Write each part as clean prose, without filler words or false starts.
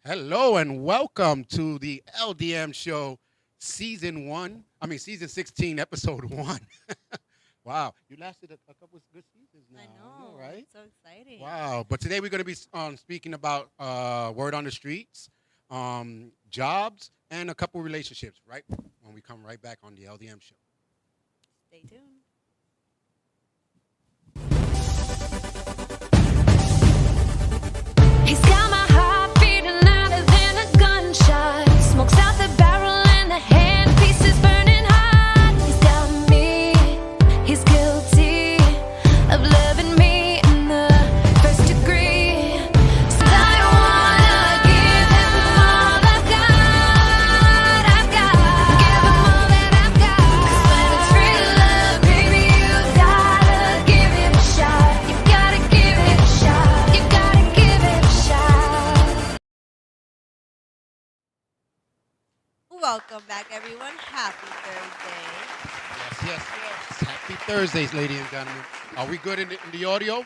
Hello and welcome to the LDM Show, season 16, episode 1. Wow, you lasted a couple of good seasons now. I I know, know. right? It's so exciting. Wow, but today we're going to be speaking about word on the streets, jobs, and a couple relationships, right? When we come right back on the LDM Show. Stay tuned. He's got my heart beating louder than a gunshot. Smokes out the barrel and the handpiece is burning hot. He's got me, he's guilty of loving me in the first degree. So I wanna give him all I've got. Give him all that I've got. 'Cause when it's real love, baby, you gotta give it a shot. You gotta give it a shot. You gotta give it a shot. Welcome back, everyone. Happy Thursday. Yes. Happy Thursdays, ladies and gentlemen. Are we good in the audio?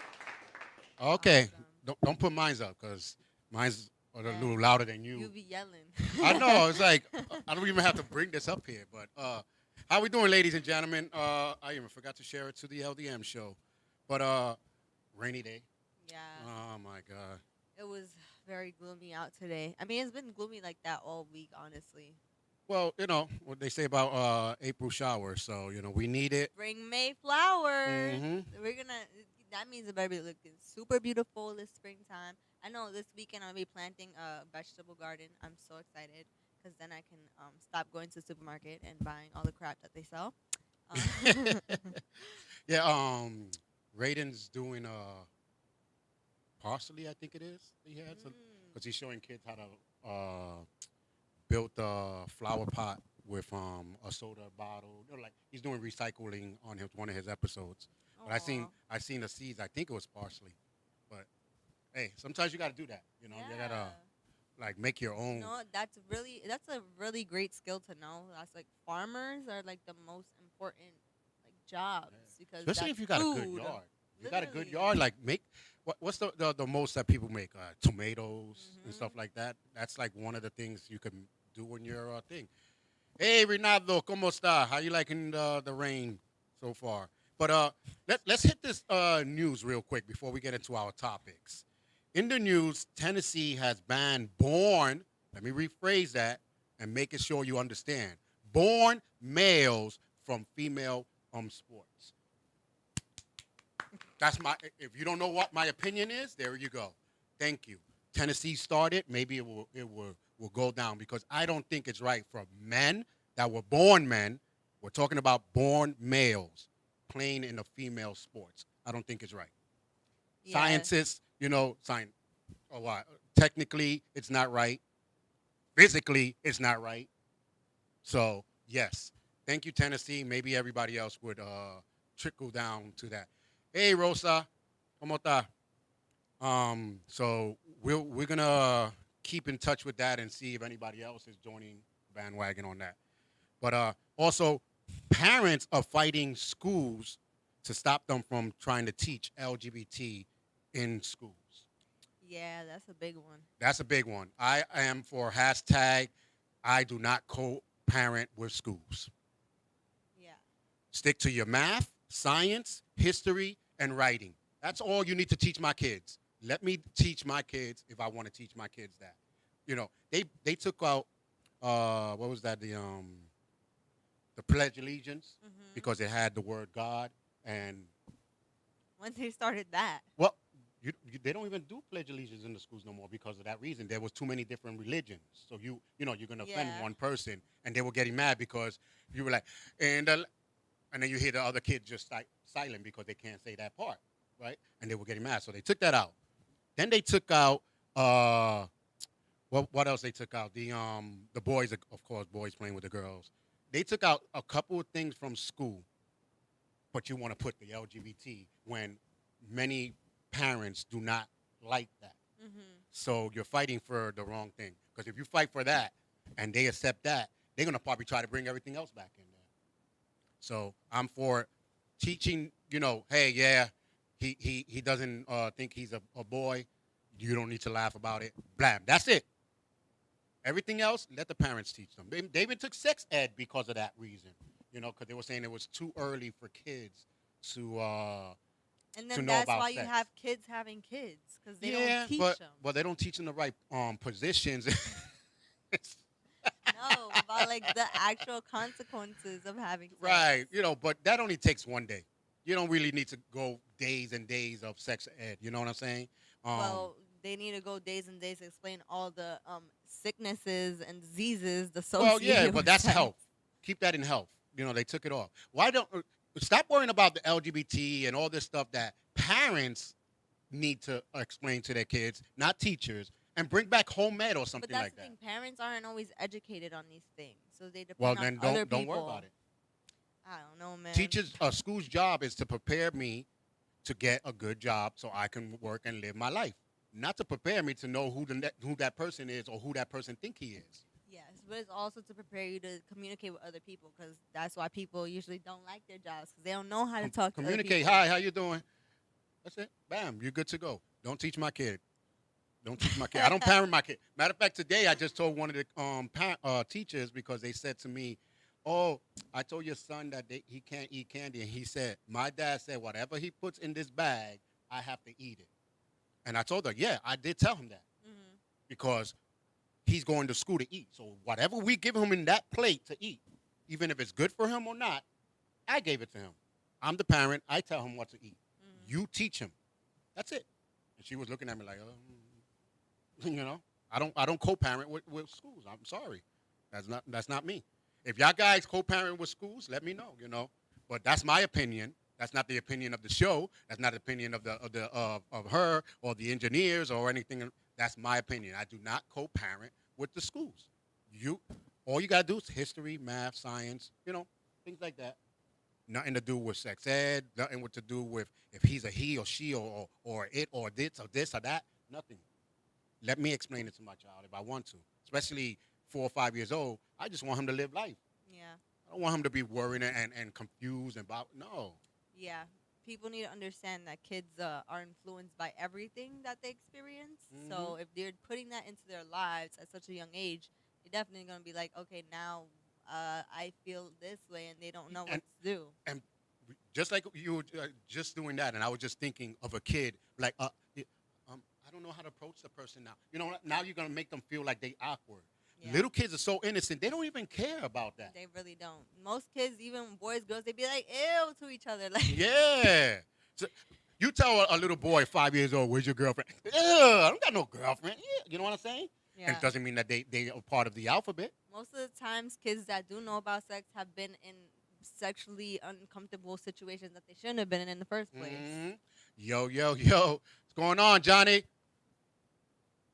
Okay. Awesome. Don't put mines up because mine's a Yeah. little louder than You be yelling. I know. It's like I don't even have to bring this up here. But how we doing, ladies and gentlemen? I even forgot to share it to the LDM show. But rainy day. Yeah. Oh my God. It was very gloomy out today. I mean, it's been gloomy like that all week, honestly. Well, you know what they say about April showers. So we need it. Spring May flowers. Mhm. We're gonna. That means it better be looking super beautiful this springtime. I know this weekend I'll be planting a vegetable garden. I'm so excited because then I can stop going to the supermarket and buying all the crap that they sell. Um, Yeah. Raiden's doing parsley. I think it is. He had because he's showing kids how to build a flower pot with a soda bottle. Like he's doing recycling on one of his episodes. But Aw. I seen the seeds. I think it was parsley. But hey, sometimes you got to do that. You gotta Yeah. like make your own. No, that's a really great skill to know. That's like farmers are like the most important like jobs because Especially that's if you got a good food. yard. You got a good Literally. yard. Like make what's the most that people make? Tomatoes and stuff Mhm. like that. That's like one of the things you can do in your thing. Hey, Renato, ¿cómo está? How you liking the rain so far? But let's hit this news real quick before we get into our topics. In the news, Tennessee has banned born, let me rephrase that and make it sure you understand, born males from female sports. That's if you don't know what my opinion is, there you go. Thank you. Tennessee started, maybe it will go down because I don't think it's right for men that were born men. We're talking about born males playing in the female sports. I don't think it's right. Yeah. Scientists, science. Oh, what? Technically, it's not right. Physically, it's not right. So yes, thank you, Tennessee. Maybe everybody else would trickle down to that. Hey, Rosa, ¿cómo está? So we're gonna keep in touch with that and see if anybody else is joining bandwagon on that. But also, parents are fighting schools to stop them from trying to teach LGBT in schools. Yeah, that's a big one. That's a big one. I am for hashtag I do not co-parent with schools. Yeah. Stick to your math, science, history, and writing. That's all you need to teach my kids. Let me teach my kids if I want to teach my kids that. They took out what was that the Pledge of Allegiance Mhm. because it had the word God and Once they started that. well. They don't even do pledge allegiance in the schools no more because of that reason. There was too many different religions, so you're gonna offend Yeah. one person, and they were getting mad because you were like, and then you hear the other kid just like silent because they can't say that part, right? And they were getting mad, so they took that out. Then they took out what else they took out? The boys, of course, boys playing with the girls. They took out a couple of things from school, but you want to put the LGBT when many parents do not like that. Mhm. So you're fighting for the wrong thing. Because if you fight for that and they accept that, they're gonna probably try to bring everything else back in there. So I'm for teaching. Hey, yeah, he doesn't think he's a boy. You don't need to laugh about it. Blam. That's it. Everything else, let the parents teach them. They even took sex ed because of that reason. Because they were saying it was too early for kids to And to then know that's about why you sex. have kids having kids because they Yeah, don't teach but them. they don't teach them the right positions. No, about like the actual consequences of having sex. Right, but that only takes one day. You don't really need to go days and days of sex ed. You know what I'm saying? Well, they need to go days and days to explain all the sicknesses and diseases Well, associated yeah, with but that's sex. health. Keep that in health. They took it off. Why don't stop worrying about the LGBT and all this stuff that parents need to explain to their kids, not teachers, and bring back home ed or But something that's like the that. thing. Parents aren't always educated on these things, so they depend Well, on then other don't people. worry about it. I don't know, man. Teachers, school's job is to prepare me to get a good job so I can work and live my life, not to prepare me to know who that person is or who that person think he is. Yes, but it's also to prepare you to communicate with other people because that's why people usually don't like their jobs because they don't know how to talk to other Communicate. people. Hi, how you doing? That's it. Bam, you're good to go. Don't teach my kid. Don't teach my kid. I don't parent my kid. Matter of fact, today I just told one of the teachers because they said to me, "Oh, I told your son that he can't eat candy," and he said, "My dad said whatever he puts in this bag, I have to eat it." And I told her, "Yeah, I did tell him that Mhm. because he's going to school to eat. So whatever we give him in that plate to eat, even if it's good for him or not, I gave it to him. I'm the parent. I tell him what to eat. Mhm. You teach him. That's it." And she was looking at me like, I don't co-parent with schools. I'm sorry, that's not me. If y'all guys co-parent with schools, let me know. But that's my opinion. That's not the opinion of the show. That's not the opinion of her or the engineers or anything. That's my opinion. I do not co-parent with the schools. All you gotta do is history, math, science, things like that. Nothing to do with sex ed. Nothing to do with if he's a he or she or it or this or that. Nothing. Let me explain it to my child if I want to. Especially 4 or 5 years old. I just want him to live life. Yeah. I don't want him to be worried and confused about no. Yeah. People need to understand that kids are influenced by everything that they experience. So if they're putting that into their lives at such a young age, they're definitely going to be like, okay, now I feel this way, and they don't know what to do. And just like you were just doing that, and I was just thinking of a kid like, I don't know how to approach the person now. Now you're gonna make them feel like they awkward. Yeah. Little kids are so innocent; they don't even care about that. They really don't. Most kids, even boys, girls, they be like, ew to each other. Like, Yeah. So you tell a little boy 5 years old, "Where's your girlfriend?" Ew, I don't got no girlfriend. Yeah. You know what I'm saying? yeah. And it doesn't mean that they are part of the alphabet. Most of the times, kids that do know about sex have been in sexually uncomfortable situations that they shouldn't have been in the first place. Mhm. Yo, what's going on, Johnny?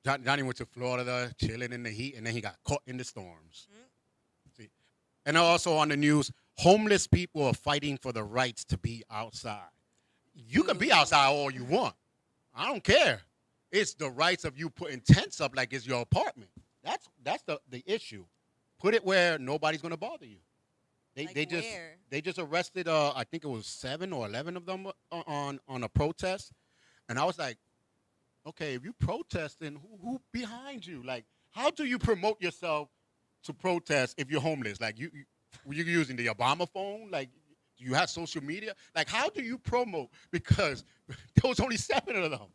Johnny went to Florida, chilling in the heat, and then he got caught in the storms. See? And also on the news, homeless people are fighting for the rights to be outside. You can be outside all you want. I don't care. It's the rights of you putting tents up like it's your apartment. That's the issue. Put it where nobody's gonna bother you. They just arrested I think it was 7 or 11 of them on a protest, and I was like, okay, if you protesting, who behind you? Like, how do you promote yourself to protest if you're homeless? Like, you using the Obama phone? Like, do you have social media? Like, how do you promote? Because there was only 7 of them.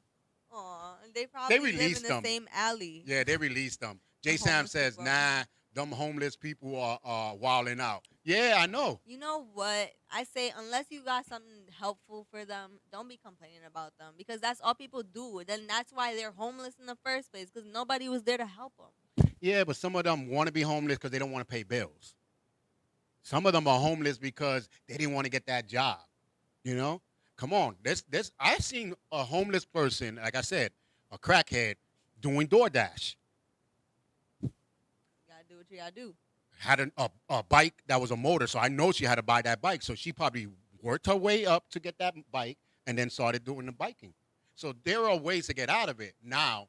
Aw, and they probably live in released the them. same alley. Yeah, they released them. Jay The Sam homeless says, people. nah, them homeless people are wilding out. Yeah, I know. You know what? I say unless you got something helpful for them, don't be complaining about them because that's all people do. Then that's why they're homeless in the first place because nobody was there to help them. Yeah, but some of them want to be homeless because they don't want to pay bills. Some of them are homeless because they didn't want to get that job. Come on. I've seen a homeless person, like I said, a crackhead, doing DoorDash. You gotta do what you gotta do. Had a bike that was a motor, so I know she had to buy that bike. So she probably worked her way up to get that bike and then started doing the biking. So there are ways to get out of it. Now,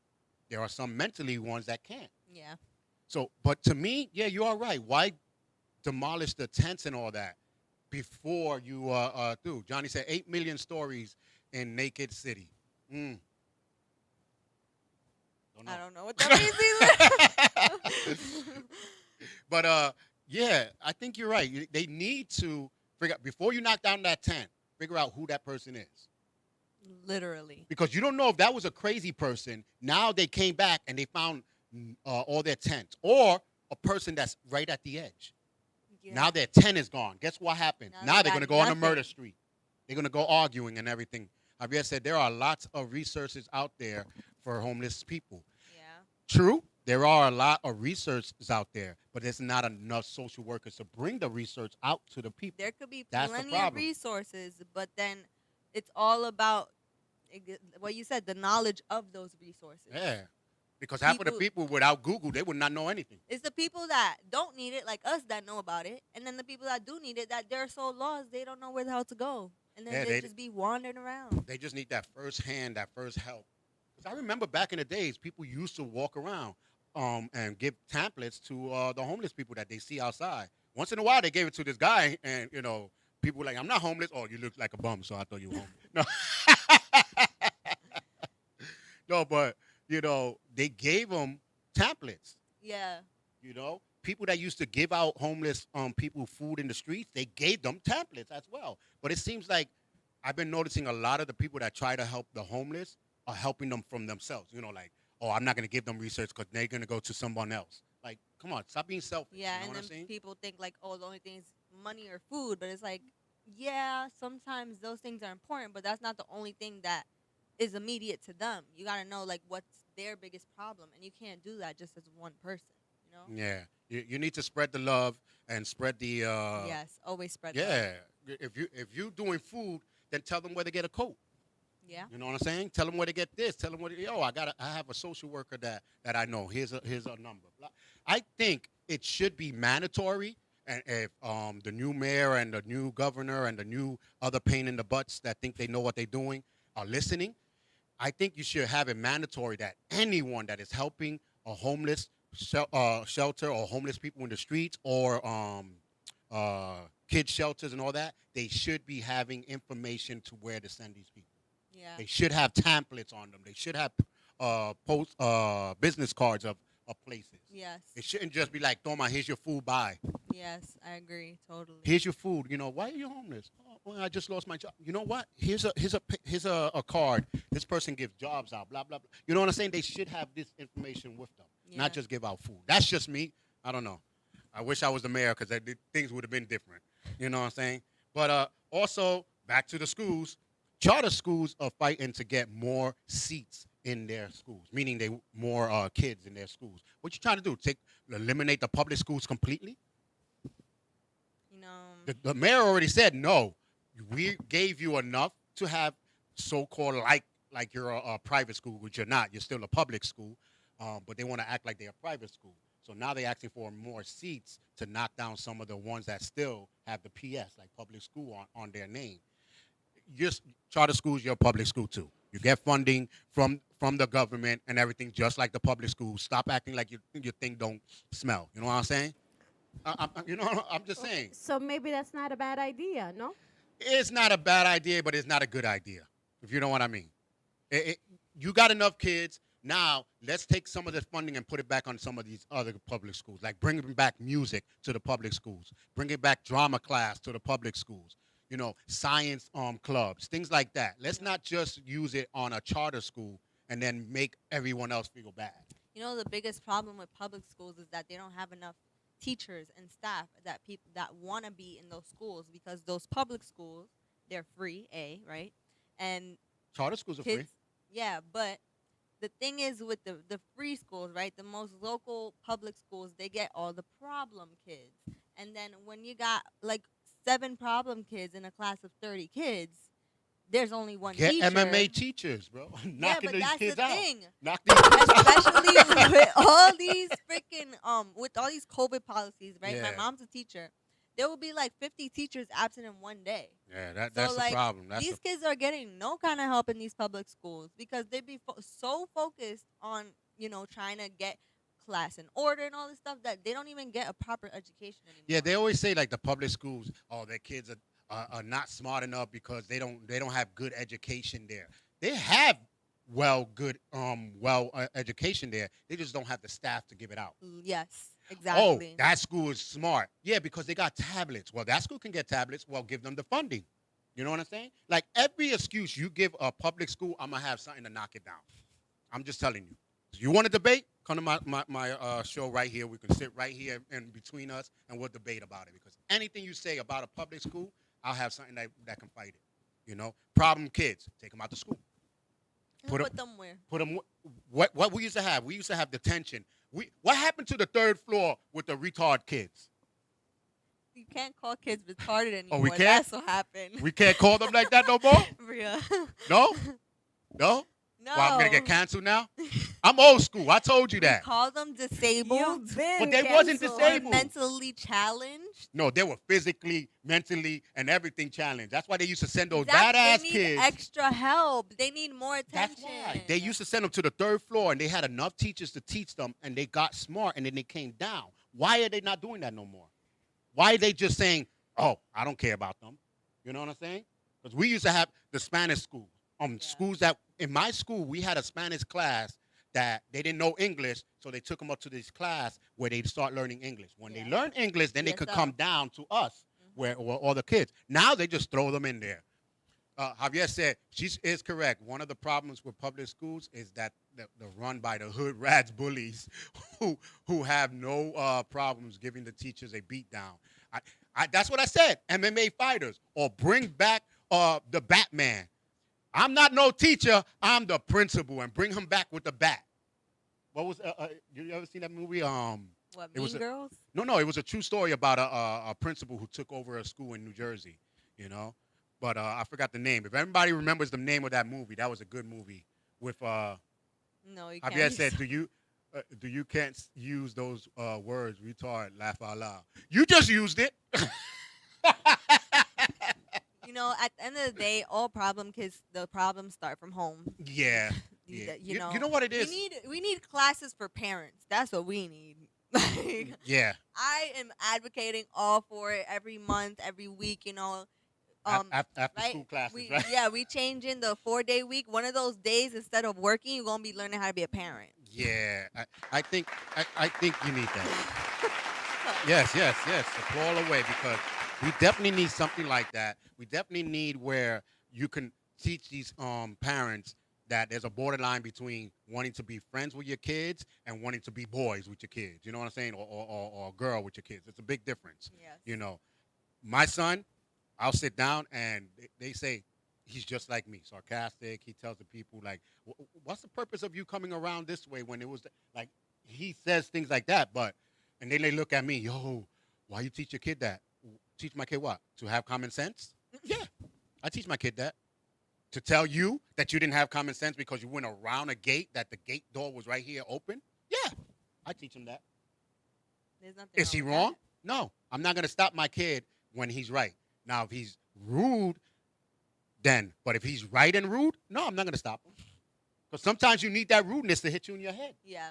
there are some mentally ones that can't. Yeah. So, but to me, yeah, you are right. Why demolish the tents and all that before you do? Johnny said 8 million stories in Naked City. I don't know what that means either. But yeah, I think you're right. They need to figure out before you knock down that tent. Figure out who that person is. Literally. Because you don't know if that was a crazy person. Now they came back and they found all their tents, or a person that's right at the edge. Yeah. Now their tent is gone. Guess what happened? Now Now they they're got going to go on a nothing. murder street. They're going to go arguing and everything. Javier said there are lots of resources out there for homeless people. Yeah. True, there are a lot of researchers out there, but there's not enough social workers to bring the research out to the people. There could be That's the plenty of problem. resources, but then it's all about what you said, the knowledge of those resources. Yeah, because half of the people without Google, they would not know anything. It's the people that don't need it, like us, that know about it, and then the people that do need it, that they're so lost they don't know where the hell to go, and then Yeah, they they- just be wandering around. They just need that first hand, that first help. Because I remember back in the days, people used to walk around and give pamphlets to the homeless people that they see outside. Once in a while, they gave it to this guy, and people were like, "I'm not homeless." Oh, you look like a bum, so I thought you were homeless. No, no, but they gave them pamphlets. Yeah. People that used to give out homeless people food in the streets, they gave them pamphlets as well. But it seems like I've been noticing a lot of the people that try to help the homeless are helping them from themselves. Like, oh, I'm not going to give them research because they're going to go to someone else. Like, come on, stop being selfish. Yeah, You know and what I'm then saying? people think like, oh, the only thing is money or food, but it's like, yeah, sometimes those things are important, but that's not the only thing that is immediate to them. You gotta know like what's their biggest problem, and you can't do that just as one person. Yeah, you need to spread the love and spread the. Yes, always spread. Love. Yeah, if you doing food, then tell them where to get a coat. Yeah. You know what I'm saying? Tell them where to get this. Tell them I have a social worker that I know. Here's a number. I think it should be mandatory. And if the new mayor and the new governor and the new other pain in the butts that think they know what they're doing are listening, I think you should have it mandatory that anyone that is helping a homeless shelter or homeless people in the streets or kids shelters and all that, they should be having information to where to send these people. Yeah. They should have templates on them. They should have business cards of places. Yes. It shouldn't just be like, Toma, here's your food, bye. Yes, I agree totally. Here's your food. Why are you homeless? Oh, well, I just lost my job. You know what? Here's a card. This person gives jobs out. Blah blah blah. You know what I'm saying? They should have this information with them, not just give out food. That's just me. I don't know. I wish I was the mayor because things would have been different. You know what I'm saying? But also back to the schools. Charter schools are fighting to get more seats in their schools, meaning they more kids in their schools. What you trying to do? Eliminate the public schools completely? The mayor already said no. We gave you enough to have so-called like you're a private school, which you're not. You're still a public school, but they want to act like they're a private school. So now they're asking for more seats to knock down some of the ones that still have the PS, like public school, on their name. Charter schools, you're a public school too. You get funding from the government and everything, just like the public schools. Stop acting like your thing don't smell. You know what I'm saying? I'm just saying. So maybe that's not a bad idea, no? It's not a bad idea, but it's not a good idea, if you know what I mean. You got enough kids. Now, let's take some of this funding and put it back on some of these other public schools, like bringing back music to the public schools, bringing back drama class to the public schools, science clubs, things like that. Let's not just use it on a charter school and then make everyone else feel bad. The biggest problem with public schools is that they don't have enough teachers and staff that people that want to be in those schools, because those public schools, they're free, right? And Charter schools are kids, free. Yeah, but the thing is with the free schools, right? The most local public schools, they get all the problem kids. And then when you got like 7 problem kids in a class of 30 kids, there's only one Get teacher. MMA teachers, bro. Yeah, Knocking but these that's kids the out. thing. Knock these kids out. Especially with all these freaking with all these COVID policies, right? Yeah. My mom's a teacher. There will be like 50 teachers absent in one day. Yeah, that's like, the problem. These kids are getting no kind of help in these public schools because they be so focused on trying to get class in order and all this stuff that they don't even get a proper education anymore. Yeah, they always say like the public schools, their kids are not smart enough because they don't have good education there. They have education there. They just don't have the staff to give it out. Yes, Oh, exactly. that school is smart. Yeah, because they got tablets. Well, that school can get tablets. Well, give them the funding. You know what I'm saying? Like every excuse you give a public school, I'm gonna have something to knock it down. I'm just telling you. You want to debate? Come to my show right here. We can sit right here in between us and we'll debate about it. Because anything you say about a public school, I'll have something that can fight it. You know, problem kids, take them out to school. Put them where? Put them. What we used to have? We used to have detention. What happened to the third floor with the retard kids? You can't call kids retarded anymore. Oh, we can't? That's what happened. We can't call them like that no more. Real. No, no. No. Well, I'm gonna get canceled now. I'm old school. I told you that. Call them disabled. You've been But they wasn't canceled. disabled. Mentally challenged. No, they were physically, mentally, and everything challenged. That's why they used to send those Exactly. badass They need kids. extra help. They need more attention. That's why they used to send them to the third floor, and they had enough teachers to teach them, and they got smart, and then they came down. Why are they not doing that no more? Why are they just saying, "Oh, I don't care about them"? You know what I'm saying? Because we used to have the Spanish school. Schools that in my school we had a Spanish class that they didn't know English, so they took them up to this class where they start learning English. When they learn English, then they could come down to us, where all the kids. Now they just throw them in there. Javier said she is correct. One of the problems with public schools is that they're run by the hood rats bullies who have no problems giving the teachers a beat down. That's what I said. MMA fighters, or bring back the Batman. I'm not no teacher. I'm the principal, and bring him back with the bat. What was you ever seen that movie? What, it was Mean Girls? No. It was a true story about a principal who took over a school in New Jersey. You know, but I forgot the name. If everybody remembers the name of that movie, that was a good movie. With No, you can't. Javier said, do you can't use those words, retard, laugh out loud. You just used it. You know, at the end of the day, all the problems start from home. Yeah. You know, you know what it is? We need classes for parents. That's what we need. Like, Yeah. I am advocating all for it every month, every week. You know, After right? school classes, we, right? Yeah, we change in the 4-day week. One of those days, instead of working, you're gonna be learning how to be a parent. Yeah. I think you need that. Yes. Applaud away, because we definitely need something like that. We definitely need where you can teach these parents that there's a borderline between wanting to be friends with your kids and wanting to be boys with your kids. You know what I'm saying? Or a girl with your kids. It's a big difference. Yes. You know, my son, I'll sit down and they say he's just like me, sarcastic. He tells the people like, "What's the purpose of you coming around this way?" When it was like he says things like that, and then they look at me, "Yo, why you teach your kid that?" Teach my kid what? To have common sense? Yeah, I teach my kid that. To tell you that you didn't have common sense because you went around a gate, that the gate door was right here open? Yeah, I teach him that. There's nothing Is he with wrong? No, I'm not going to stop my kid when he's right. Now, if he's rude, then. But if he's right and rude, no, I'm not going to stop him. Because sometimes you need that rudeness to hit you in your head. Yeah.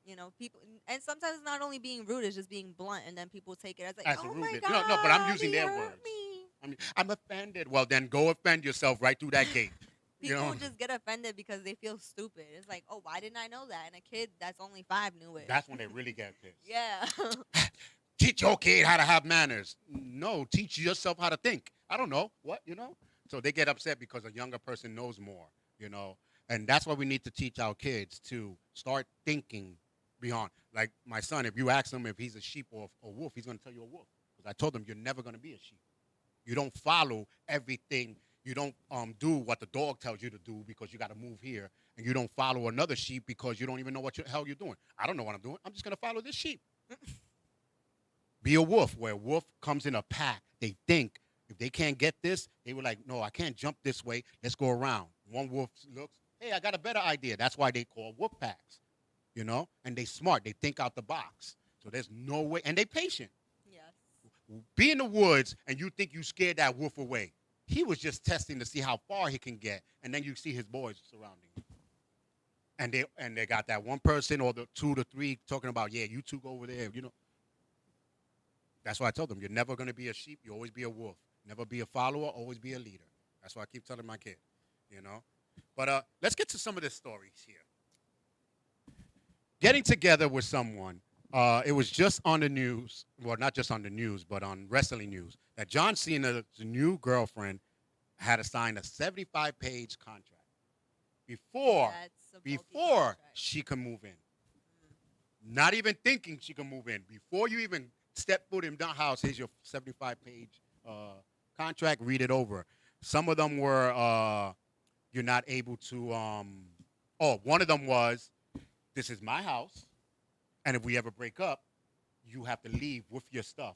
You know, people, and sometimes it's not only being rude; it's just being blunt, and then people take it as like, As a "Oh rude my bit. god!" No, but I'm using he their hurt words. Me. I'm offended. Well, then go offend yourself right through that gate. People You know? just get offended because they feel stupid. It's like, "Oh, why didn't I know that?" And a kid that's only 5 knew it. That's when they really get pissed. Yeah. Teach your kid how to have manners. No, teach yourself how to think. I don't know. What, you know? So they get upset because a younger person knows more, you know? And that's why we need to teach our kids to start thinking beyond. Like my son, if you ask him if he's a sheep or a wolf, he's going to tell you a wolf. Because I told him you're never going to be a sheep. You don't follow everything. You don't do what the dog tells you to do because you got to move here. And you don't follow another sheep because you don't even know what the hell you're doing. I don't know what I'm doing. I'm just going to follow this sheep. Be a wolf, where a wolf comes in a pack. They think if they can't get this, they were like, no, I can't jump this way. Let's go around. One wolf looks, hey, I got a better idea. That's why they call wolf packs, you know? And they smart. They think out the box. So there's no way. And they patient. Yes. Be in the woods and you think you scared that wolf away. He was just testing to see how far he can get. And then you see his boys surrounding him. And they got that one person or the 2 to 3 talking about, yeah, you two go over there, you know. That's why I told them, you're never going to be a sheep. You always be a wolf. Never be a follower. Always be a leader. That's why I keep telling my kid, you know. But let's get to some of the stories here. Getting together with someone. It was just on the news. Well, not just on the news, but on wrestling news that John Cena's new girlfriend had to sign a 75-page contract before That's a bulky before contract. she can move in. Not even thinking she can move in. Before you even step foot in the house, here's your 75-page contract. Read it over. Some of them were you're not able to. One of them was, this is my house, and if we ever break up, you have to leave with your stuff.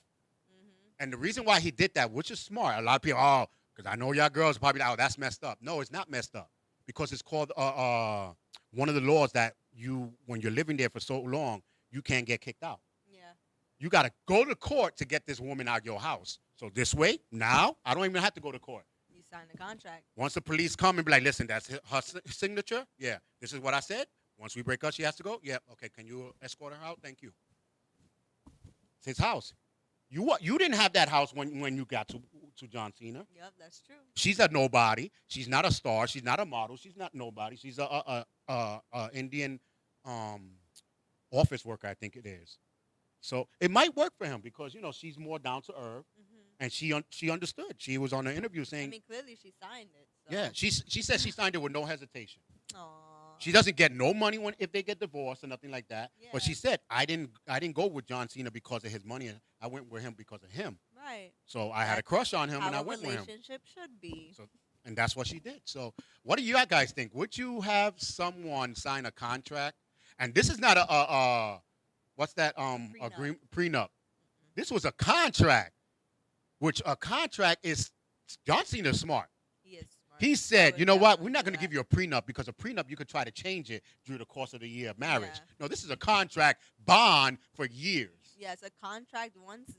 And the reason why he did that, which is smart, a lot of people, because I know y'all girls probably, that's messed up. No, it's not messed up, because it's called one of the laws that when you're living there for so long, you can't get kicked out. Yeah. You got to go to court to get this woman out of your house. So this way, now, I don't even have to go to court. You sign the contract. Once the police come and be like, listen, that's her signature? Yeah. This is what I said. Once we break up, she has to go? Yeah. Okay, can you escort her out? Thank you. It's his house. You didn't have that house when you got to John Cena. Yep, that's true. She's a nobody. She's not a star. She's not a model. She's not nobody. She's a Indian office worker, I think it is. So it might work for him because she's more down to earth, and she understood. She was on the interview saying, I mean, clearly she signed it. So. yeah, she said she signed it with no hesitation. Aww. She doesn't get no money if they get divorced or nothing like that. Yeah. But she said, I didn't go with John Cena because of his money. I went with him because of him. Right. So I had a crush on him, and I went with him. How a relationship should be. So, and that's what she did. So what do you guys think? Would you have someone sign a contract? And this is not a what's that Prenup. Prenup. This was a contract, which a contract is. John Cena's smart. He is smart. He I said, would you know what? definitely We're not do going to that. give you a prenup, because a prenup, you could try to change it through the course of the year of marriage. Yeah. No, this is a contract bond for years. Yes, a contract. Once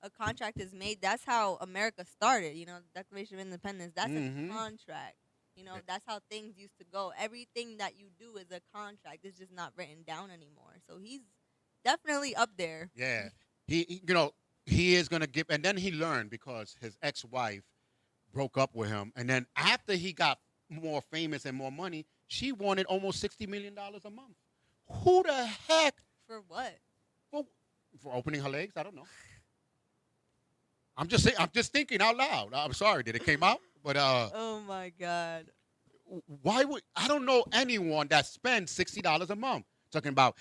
a contract is made, that's how America started. Declaration of Independence. That's Mhm. a contract. That's how things used to go. Everything that you do is a contract. It's just not written down anymore. So he's definitely up there. Yeah. He is going to give, and then he learned because his ex-wife broke up with him. And then after he got more famous and more money, she wanted almost $60 million a month. Who the heck? For what? For opening her legs? I don't know. I'm just saying. I'm just thinking out loud. I'm sorry. Did it came out? But Oh my God. why would I don't know anyone that spends $60 a month? Talking about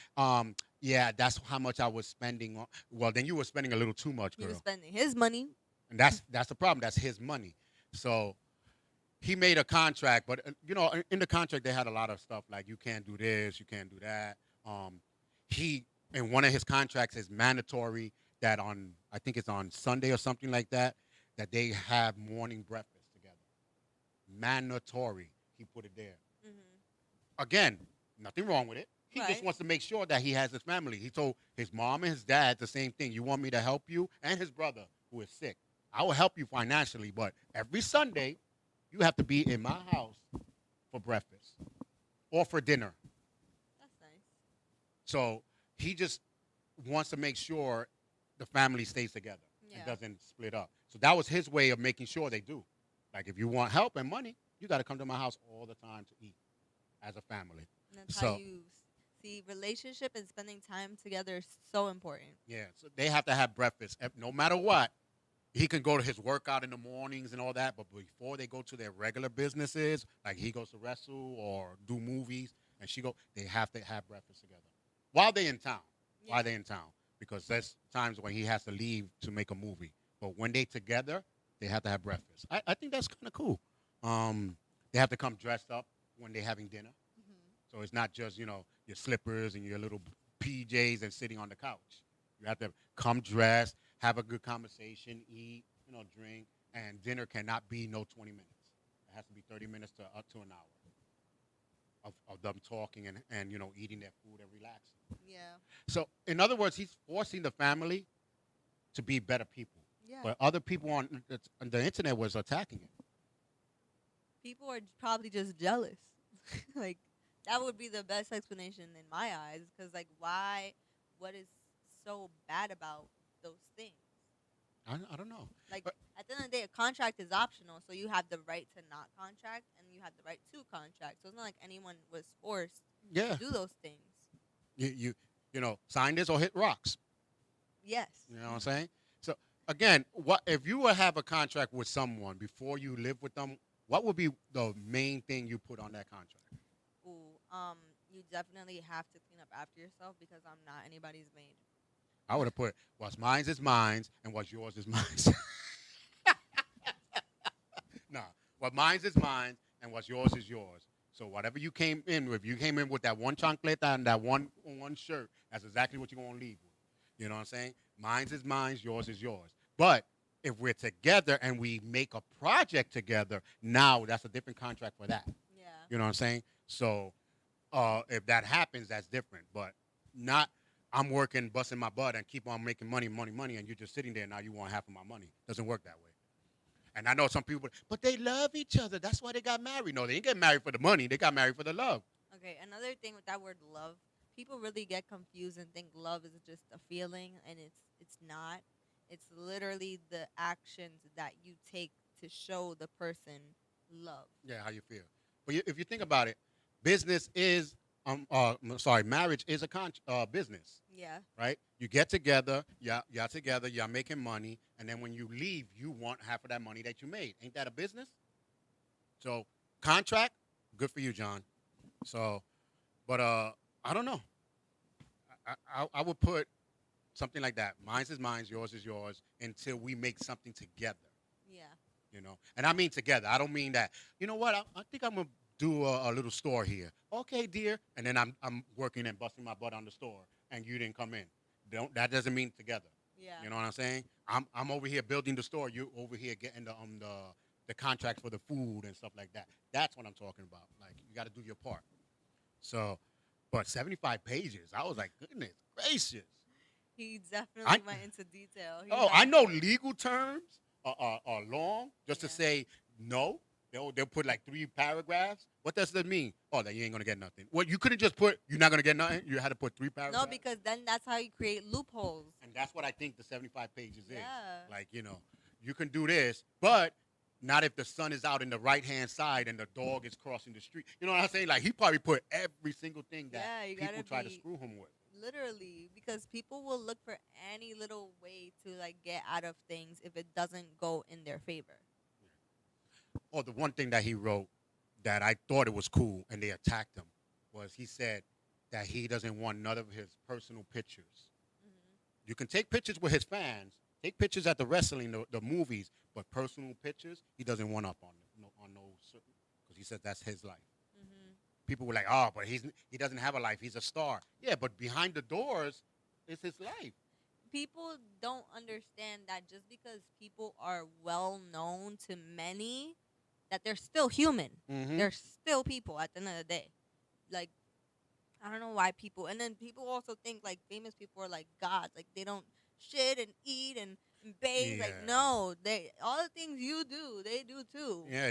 yeah, that's how much I was spending on. Well, then you were spending a little too much, He girl. was spending his money. And that's the problem. That's his money. So he made a contract, but in the contract they had a lot of stuff like you can't do this, you can't do that. He in one of his contracts is mandatory that I think it's on Sunday or something like that they have morning breakfast together. Mandatory. He put it there. Again, nothing wrong with it. He just Right. wants to make sure that he has his family. He told his mom and his dad the same thing. You want me to help you, and his brother who is sick. I will help you financially, but every Sunday, you have to be in my house for breakfast or for dinner. That's nice. So he just wants to make sure the family stays together and Yeah. doesn't split up. So that was his way of making sure they do. Like if you want help and money, you got to come to my house all the time to eat as a family. And that's So- how you see relationship and spending time together is so important. Yeah, so they have to have breakfast. No matter what, he can go to his workout in the mornings and all that, but before they go to their regular businesses, like he goes to wrestle or do movies, and they have to have breakfast together while they're in town. While they're in town, because there's times when he has to leave to make a movie. But when they together, they have to have breakfast. I think that's kind of cool. They have to come dressed up when they're having dinner. So it's not just, your slippers and your little PJs and sitting on the couch. You have to come dressed, have a good conversation, eat, drink, and dinner cannot be no 20 minutes. It has to be 30 minutes to up to an hour of them talking and eating their food and relaxing. Yeah. So in other words, he's forcing the family to be better people. Yeah. But other people on the internet was attacking it. People are probably just jealous. Like, that would be the best explanation in my eyes. Because, like, why? What is so bad about those things? I don't know. Like But- at the end of the day, a contract is optional, so you have the right to not contract, and you have the right to contract. So it's not like anyone was forced Yeah, to do those things. you know, sign this or hit rocks. Yes. You know what I'm saying? So again, what if you would have a contract with someone before you live with them? What would be the main thing you put on that contract? Ooh, you definitely have to clean up after yourself because I'm not anybody's maid. I would have put what's mine is mine and what's yours is mine. Nah, what mine is mine and what's yours is yours. So whatever you came in with, you came in with that one chancleta and that one shirt. That's exactly what you're gonna leave with. You know what I'm saying? Mine is mine, yours is yours. But if we're together and we make a project together, now that's a different contract for that. Yeah. You know what I'm saying? So if that happens, that's different. But not I'm working, busting my butt, and keep on making money, and you're just sitting there. Now you want half of my money. Doesn't work that way. And I know some people, but they love each other. That's why they got married. No, they didn't get married for the money. They got married for the love. Okay, another thing with that word love, people really get confused and think love is just a feeling, and it's not. It's literally the actions that you take to show the person love. Yeah, how you feel. But if you think about it, business is marriage is a business, Yeah. right? You get together, y'all together, y'all making money, and then when you leave, you want half of that money that you made. Ain't that a business? So contract, good for you, John. So, but I don't know. I would put something like that. Mine is mine, yours is yours, until we make something together. Yeah. You know, and I mean together. I don't mean that. You know what? I think I'm gonna do a little store here. Okay, dear. And then I'm working and busting my butt on the store, and you didn't come in. That doesn't mean together. Yeah. You know what I'm saying? I'm over here building the store. You over here getting the contracts for the food and stuff like that. That's what I'm talking about. Like you got to do your part. So, but 75 pages. I was like, goodness gracious. He definitely I- went into detail. He Oh, was I like, know legal terms are long just to Yeah. say no. They'll put like 3 paragraphs. What does that mean? Oh, that you ain't gonna get nothing. Well, you couldn't just put you're not gonna get nothing. You had to put 3 paragraphs. No, because then that's how you create loopholes. And that's what I think the 75 pages is. Yeah. Like, you know, you can do this, but not if the sun is out in the right-hand side and the dog is crossing the street. You know what I'm saying? Like, he probably put every single thing that Yeah, you people gotta try to be- screw him with. Literally, because people will look for any little way to like get out of things if it doesn't go in their favor. Or the one thing that he wrote that I thought it was cool and they attacked him was he said that he doesn't want none of his personal pictures. You can take pictures with his fans, take pictures at the wrestling, the movies, but personal pictures, he doesn't want up on no certain, because he said that's his life. People were like, oh, but he doesn't have a life. He's a star. Yeah, but behind the doors is his life. People don't understand that just because people are well known to many, that they're still human. Mhm. They're still people at the end of the day. Like, I don't know why people, and then people also think like famous people are like gods. Like they don't shit and eat and bathe. Yeah. Like no, they all the things you do, they do too. Yeah,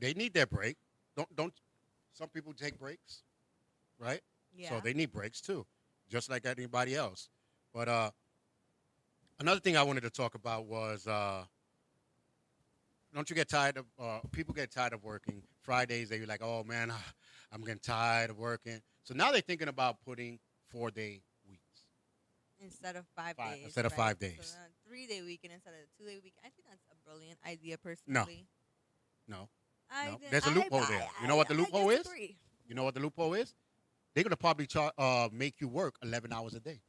they need their break. Don't some people take breaks, right? Yeah. So they need breaks too, just like anybody else. But another thing I wanted to talk about was don't you get tired of people get tired of working Fridays? They're like, oh man, I'm getting tired of working. So now they're thinking about putting 4-day weeks. Instead of 5 Five- days. instead of 5 days. So 3-day weekend instead of a 2-day weekend. I think that's a brilliant idea personally. No, I no. did- There's a loophole there. You know what the loophole is? disagree. You know what the loophole is? They're gonna probably make you work 11 hours a day.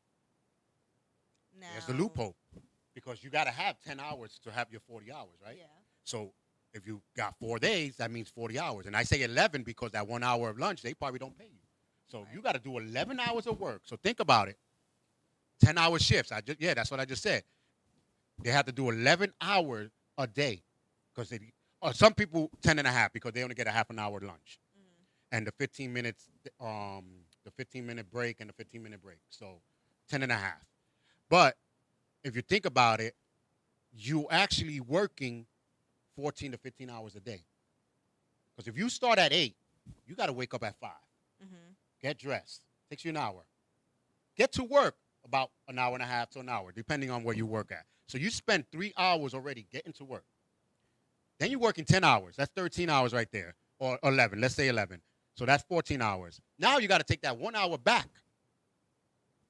There's the Now- loophole, because you got to have 10 hours to have your 40 hours, right? Yeah. So if you got 4 days, that means 40 hours. And I say 11 because that 1 hour of lunch, they probably don't pay you. So you got to do 11 hours of work. So think about it. 10-hour shifts. That's what I just said. They have to do 11 hours a day, because some people 10 and a half because they only get a half an hour lunch, and the 15 minutes, the 15-minute break and the 15-minute break. So 10 and a half. But if you think about it, you actually working 14 to 15 hours a day. Because if you start at 8, you got to wake up at 5. Get dressed. Takes you an hour. Get to work about an hour and a half to an hour, depending on where you work at. So you spend 3 hours already getting to work. Then you're working 10 hours. That's 13 hours right there. Or 11. Let's say 11. So that's 14 hours. Now you got to take that 1 hour back.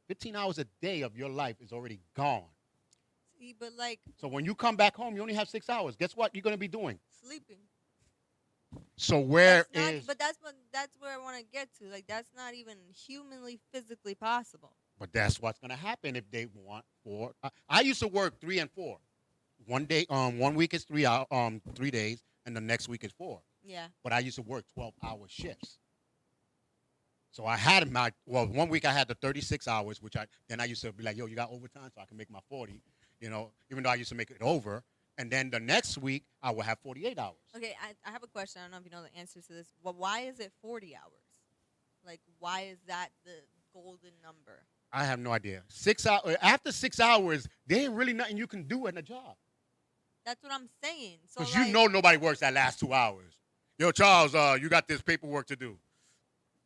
15 hours a day of your life is already gone. See, but like So when you come back home, you only have 6 hours. Guess what you're going to be doing? sleeping. So where That's not, is? but that's where I want to get to. Like that's not even humanly, physically possible. But that's what's going to happen if they want 4. I used to work 3 and 4. One day, 1 week is 3 days, and the next week is 4. Yeah. But I used to work 12-hour shifts. So I had 1 week I had the 36 hours, which I used to be like, yo, you got overtime, so I can make my 40. Even though I used to make it over. And then the next week I will have 48 hours. Okay, I have a question. I don't know if you know the answer to this. But why is it 40 hours? Like, why is that the golden number? I have no idea. 6 hours after 6 hours, there ain't really nothing you can do in the job. That's what I'm saying. So Because like, you know nobody works that last 2 hours. Yo, Charles, you got this paperwork to do.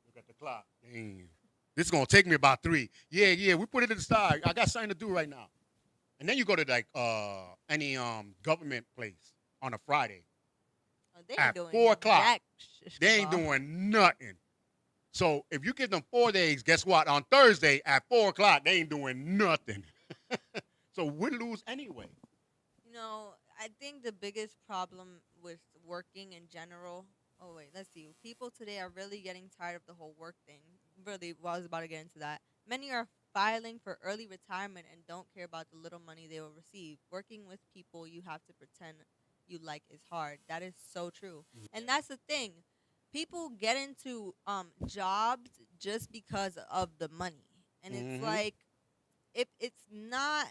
Look at the clock. Dang. This is going to take me about 3. Yeah, we put it to the side. I got something to do right now. And then you go to like any government place on a Friday. they at ain't doing 4 o'clock. jack They ain't shit. doing nothing. So if you give them 4 days, guess what? On Thursday at 4 o'clock, they ain't doing nothing. So we lose anyway. I think the biggest problem with working in general. Oh wait, let's see. People today are really getting tired of the whole work thing. Really, well, I was about to get into that. Many are filing for early retirement and don't care about the little money they will receive. Working with people you have to pretend you like is hard. That is so true. And that's the thing. People get into jobs just because of the money. And it's like, if it's not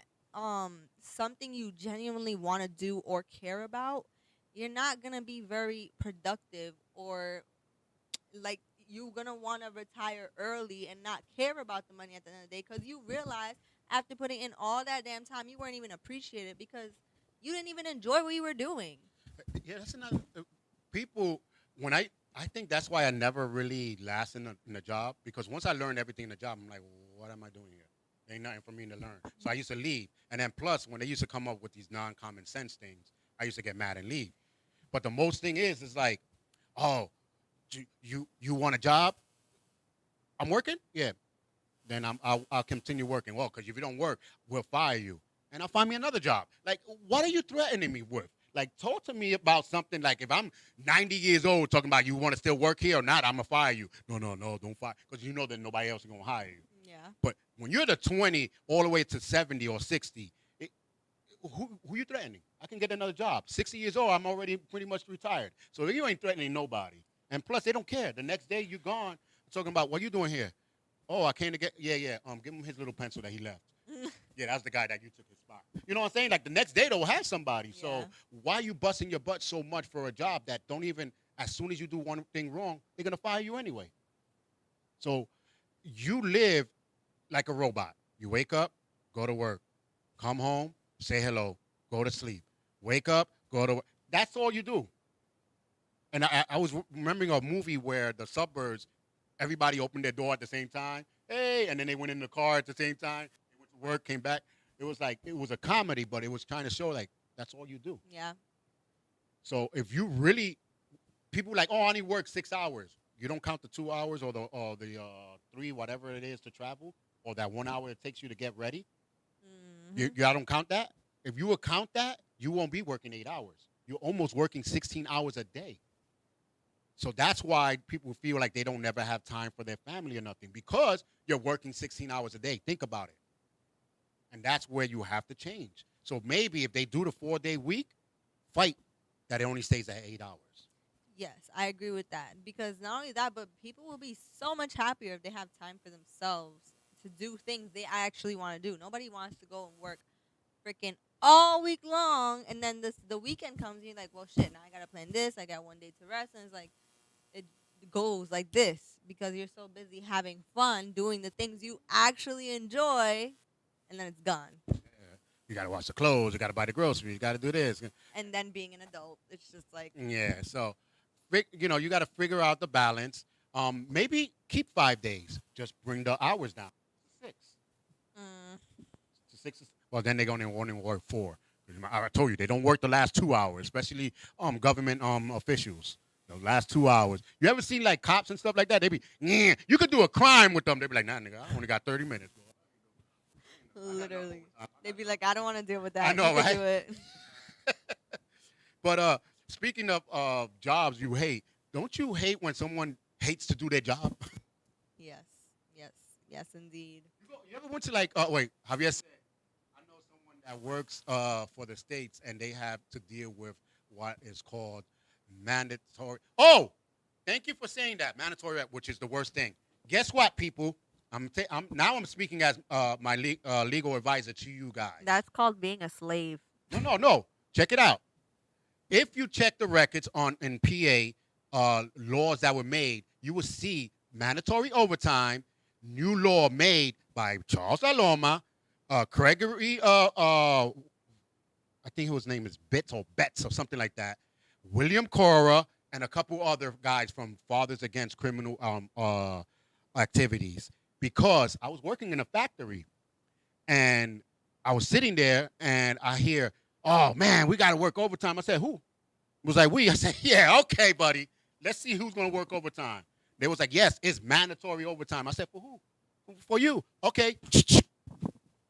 something you genuinely want to do or care about, you're not going to be very productive, or like you're going to want to retire early and not care about the money at the end of the day, because you realize after putting in all that damn time, you weren't even appreciated because you didn't even enjoy what you were doing. Yeah, that's another. People, when I think that's why I never really lasted in a job, because once I learned everything in the job, I'm like, what am I doing here? Ain't nothing for me to learn. So I used to leave. And then plus, when they used to come up with these non-common sense things, I used to get mad and leave. But the most thing is like, oh, you want a job? I'm working? Yeah. Then I'll continue working. Well, because if you don't work, we'll fire you. And I'll find me another job. Like, what are you threatening me with? Like, talk to me about something like if I'm 90 years old talking about you want to still work here or not, I'm going to fire you. No, don't fire. Because you know that nobody else is going to hire you. Yeah. But when you're the 20 all the way to 70 or 60, who you threatening? I can get another job. 60 years old, I'm already pretty much retired. So you ain't threatening nobody. And plus, they don't care. The next day, you're gone. Talking about, what you doing here? Oh, I came to get, yeah. Give him his little pencil that he left. Yeah, that's the guy that you took his spot. You know what I'm saying? Like, the next day, they'll have somebody. Yeah. So why you busting your butt so much for a job that don't even, as soon as you do one thing wrong, they're going to fire you anyway? So you live like a robot. You wake up, go to work, come home, say hello, go to sleep. Wake up, go to work. That's all you do. And I was remembering a movie where the suburbs, everybody opened their door at the same time. Hey, and then they went in the car at the same time. They went to work, came back. It was like, it was a comedy, but it was trying to show like, that's all you do. Yeah. So if you really, people like, oh, I only work 6 hours. You don't count the 2 hours or the 3, whatever it is to travel, or that 1 hour it takes you to get ready. Y'all don't count that? If you would count that, you won't be working 8 hours. You're almost working 16 hours a day. So that's why people feel like they don't never have time for their family or nothing, because you're working 16 hours a day. Think about it. And that's where you have to change. So maybe if they do the 4-day week, fight that it only stays at 8 hours. Yes, I agree with that. Because not only that, but people will be so much happier if they have time for themselves to do things they actually want to do. Nobody wants to go and work freaking all week long, and then the weekend comes and you're like, well, shit, now I got to plan this. I got 1 day to rest. And it's like, it goes like this because you're so busy having fun doing the things you actually enjoy, and then it's gone. You got to wash the clothes. You got to buy the groceries. You got to do this. And then being an adult, it's just like, Yeah. So, you got to figure out the balance. Maybe keep 5 days. Just bring the hours down to 6. mm, To 6. Well, then they're going to only work 4. I told you they don't work the last 2 hours, especially government officials. The last 2 hours. You ever seen like cops and stuff like that? They be, yeah, you could do a crime with them. They be like, nah, nigga, I only got 30 minutes. Literally. They'd be like, I don't want to deal with that. I know, You can right? do it. But speaking of jobs you hate, don't you hate when someone hates to do their job? Yes. Yes. Yes, indeed. You ever went to like, wait, Javier said, I know someone that works for the states and they have to deal with what is called mandatory. Oh, thank you for saying that. Mandatory, which is the worst thing. Guess what, people? I'm speaking as my legal advisor to you guys. That's called being a slave. No. Check it out. If you check the records in PA laws that were made, you will see mandatory overtime, new law made by Charles Aloma, Gregory, I think his name is Betts or something like that, William Cora, and a couple other guys from Fathers Against Criminal Activities. Because I was working in a factory, and I was sitting there, and I hear, oh, man, we got to work overtime. I said, who? It was like, we. I said, yeah, okay, buddy. Let's see who's going to work overtime. They was like, yes, it's mandatory overtime. I said, for who? For you. Okay.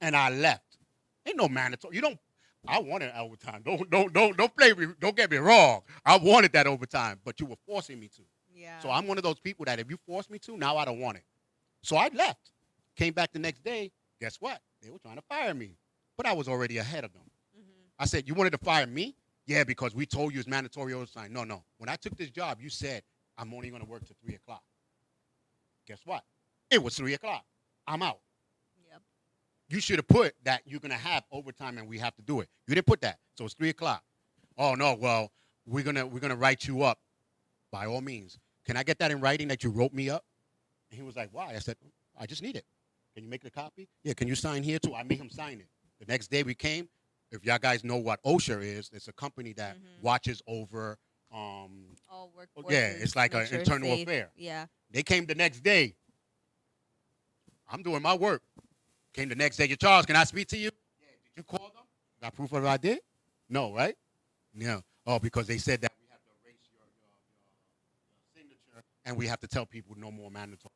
And I left. Ain't no mandatory. You don't. I wanted overtime. Don't play me. Don't get me wrong. I wanted that overtime, but you were forcing me to. Yeah. So I'm one of those people that if you force me to, now I don't want it. So I left. Came back the next day. Guess what? They were trying to fire me, but I was already ahead of them. I said, you wanted to fire me? Yeah, because we told you it's mandatory overtime. No. When I took this job, you said I'm only going to work till 3 o'clock. Guess what? It was 3 o'clock. I'm out. Yep. You should have put that you're going to have overtime and we have to do it. You didn't put that. So it's 3 o'clock. Oh, no, well, we're gonna write you up by all means. Can I get that in writing that you wrote me up? And he was like, why? I said, I just need it. Can you make it a copy? Yeah, can you sign here too? I made him sign it. The next day we came. If y'all guys know what OSHA is, it's a company that watches over. All workforces. Yeah, it's like an internal affair. Yeah. They came the next day. I'm doing my work. Came the next day. Charles, can I speak to you? Yeah. Did you call them? Got proof of it I did? No, right? No. Oh, because they said that we have to erase your signature and we have to tell people no more mandatory.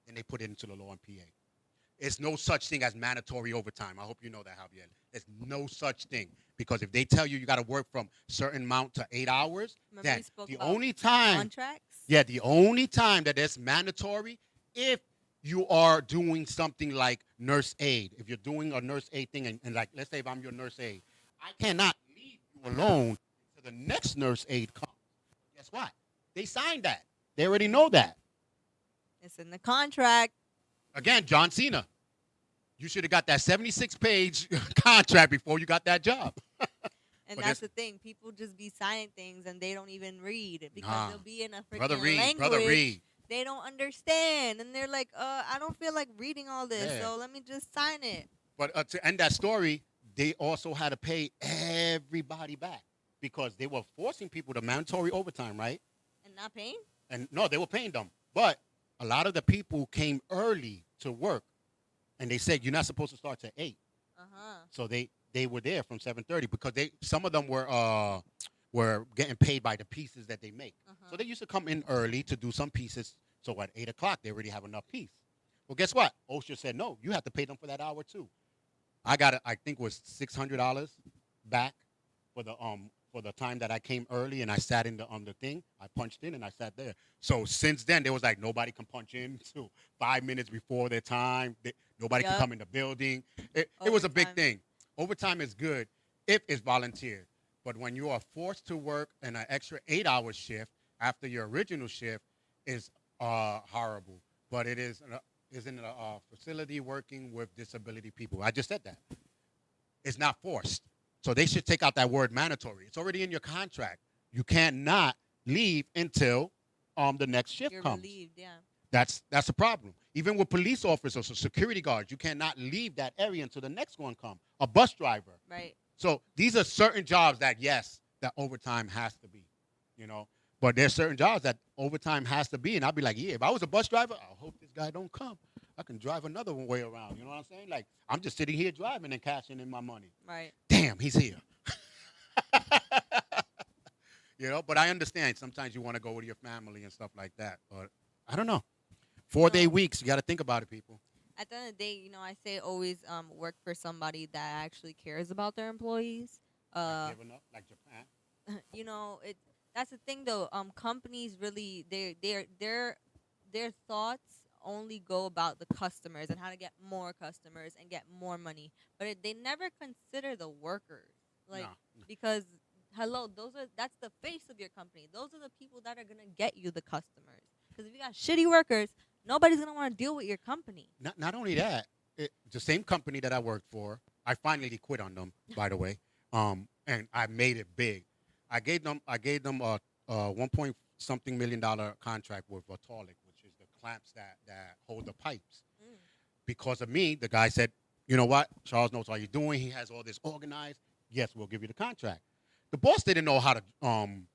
And they put it into the law in PA. It's no such thing as mandatory overtime. I hope you know that, Javier. There's no such thing. Because if they tell you got to work from certain amount to 8 hours, Remember then we spoke the about only time, contracts? yeah, the only time that it's mandatory if you are doing something like nurse aid. If you're doing a nurse aid thing, and like, let's say if I'm your nurse aid, I cannot leave you alone until the next nurse aid comes. Guess what? They signed that. They already know that. It's in the contract. Again, John Cena. You should have got that 76-page contract before you got that job. And But that's the thing. People just be signing things and they don't even read it because Nah. they'll be in a freaking Brother language read. they don't understand. And they're like, I don't feel like reading all this, Yeah. so let me just sign it. But to end that story, they also had to pay everybody back because they were forcing people to mandatory overtime, right? And not paying? And no, they were paying them. But a lot of the people came early to work, and they said you're not supposed to start till 8. So they were there from 7:30 because some of them were getting paid by the pieces that they make. So they used to come in early to do some pieces. So at 8 o'clock they already have enough piece. Well, guess what? OSHA said no. You have to pay them for that hour too. I got it. I think it was $600 back for the time that I came early and I sat in the thing. I punched in and I sat there. So since then, there was like nobody can punch in to 5 minutes before their time. Nobody can come in the building. It was a big thing. Overtime is good if it's volunteered. But when you are forced to work an extra 8-hour shift after your original shift is horrible. But it is in a facility working with disability people. I just said that. It's not forced. So they should take out that word mandatory. It's already in your contract. You cannot leave until the next shift You're comes. relieved, yeah. That's a problem. Even with police officers or security guards, you cannot leave that area until the next one comes. A bus driver. Right. So these are certain jobs that, yes, that overtime has to be, But there's certain jobs that overtime has to be. And I'll be like, yeah, if I was a bus driver, I hope this guy don't come. I can drive another way around. You know what I'm saying? Like I'm just sitting here driving and cashing in my money. Right. Damn, he's here. You know, but I understand sometimes you want to go with your family and stuff like that. But I don't know. 4-day No. weeks, you got to think about it, people. At the end of the day, I say always work for somebody that actually cares about their employees. Like giving up, like Japan. It that's the thing though. Companies really their thoughts only go about the customers and how to get more customers and get more money, but they never consider the workers. Like No. because hello, that's the face of your company. Those are the people that are gonna get you the customers. Because if you got shitty workers, nobody's gonna want to deal with your company. Not only that, the same company that I worked for, I finally quit on them, by the way. And I made it big. I gave them a 1 point something million dollar contract with Vitalik, which is the clamps that hold the pipes. Mm. Because of me, the guy said, you know what? Charles knows what you're doing. He has all this organized. Yes, we'll give you the contract. The boss didn't know how to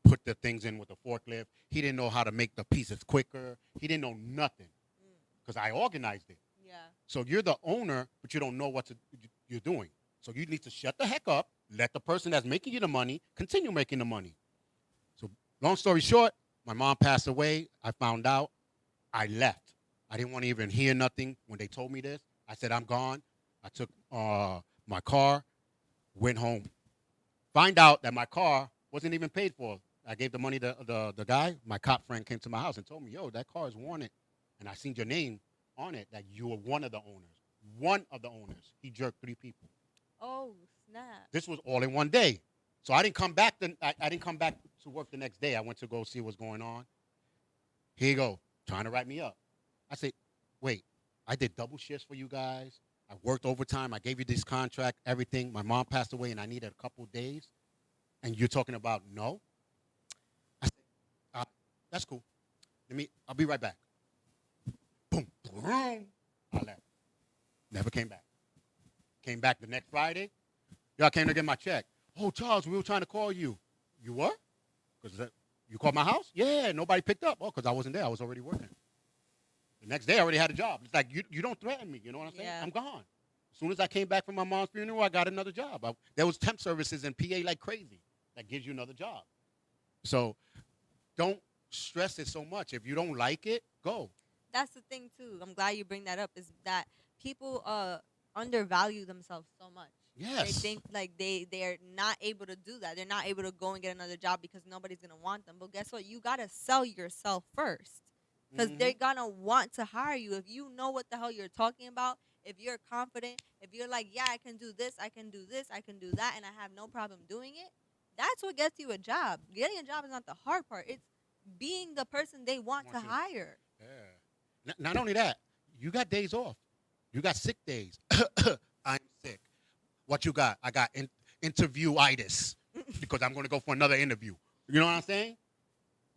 put the things in with the forklift. He didn't know how to make the pieces quicker. He didn't know nothing because I organized it. Yeah. So you're the owner, but you don't know what you're doing. So you need to shut the heck up, let the person that's making you the money continue making the money. So long story short, my mom passed away. I found out. I left. I didn't want to even hear nothing when they told me this. I said, I'm gone. I took my car, went home. Find out that my car wasn't even paid for. I gave the money to the guy. My cop friend came to my house and told me, yo, that car is wanted. And I seen your name on it, that you were one of the owners. One of the owners. He jerked 3 people. Oh snap! This was all in one day. So I didn't come back. I didn't come back to work the next day. I went to go see what's going on. Here you go, trying to write me up. I said, wait, I did double shifts for you guys. I worked overtime. I gave you this contract, everything. My mom passed away, and I needed a couple days. And you're talking about no? I said, that's cool. I'll be right back. Boom, boom. I left. Never came back. Came back the next Friday. Y'all came to get my check. Oh, Charles, we were trying to call you. You were? Because you called my house? Yeah, nobody picked up. Oh, because I wasn't there. I was already working. The next day, I already had a job. It's like, you don't threaten me. You know what I'm saying? Yeah. I'm gone. As soon as I came back from my mom's funeral, I got another job. There was temp services in PA like crazy that gives you another job. So don't stress it so much. If you don't like it, go. That's the thing too. I'm glad you bring that up. Is that people undervalue themselves so much. Yes. They think like they're not able to do that. They're not able to go and get another job because nobody's gonna want them. But guess what? You gotta sell yourself first. Because they're gonna want to hire you if you know what the hell you're talking about. If you're confident, if you're like, yeah, I can do this, I can do this, I can do that, and I have no problem doing it. That's what gets you a job. Getting a job is not the hard part. It's being the person they want to hire. Yeah. Not only that, you got days off. You got sick days. I'm sick. What you got? I got interview-itis because I'm going to go for another interview. You know what I'm saying?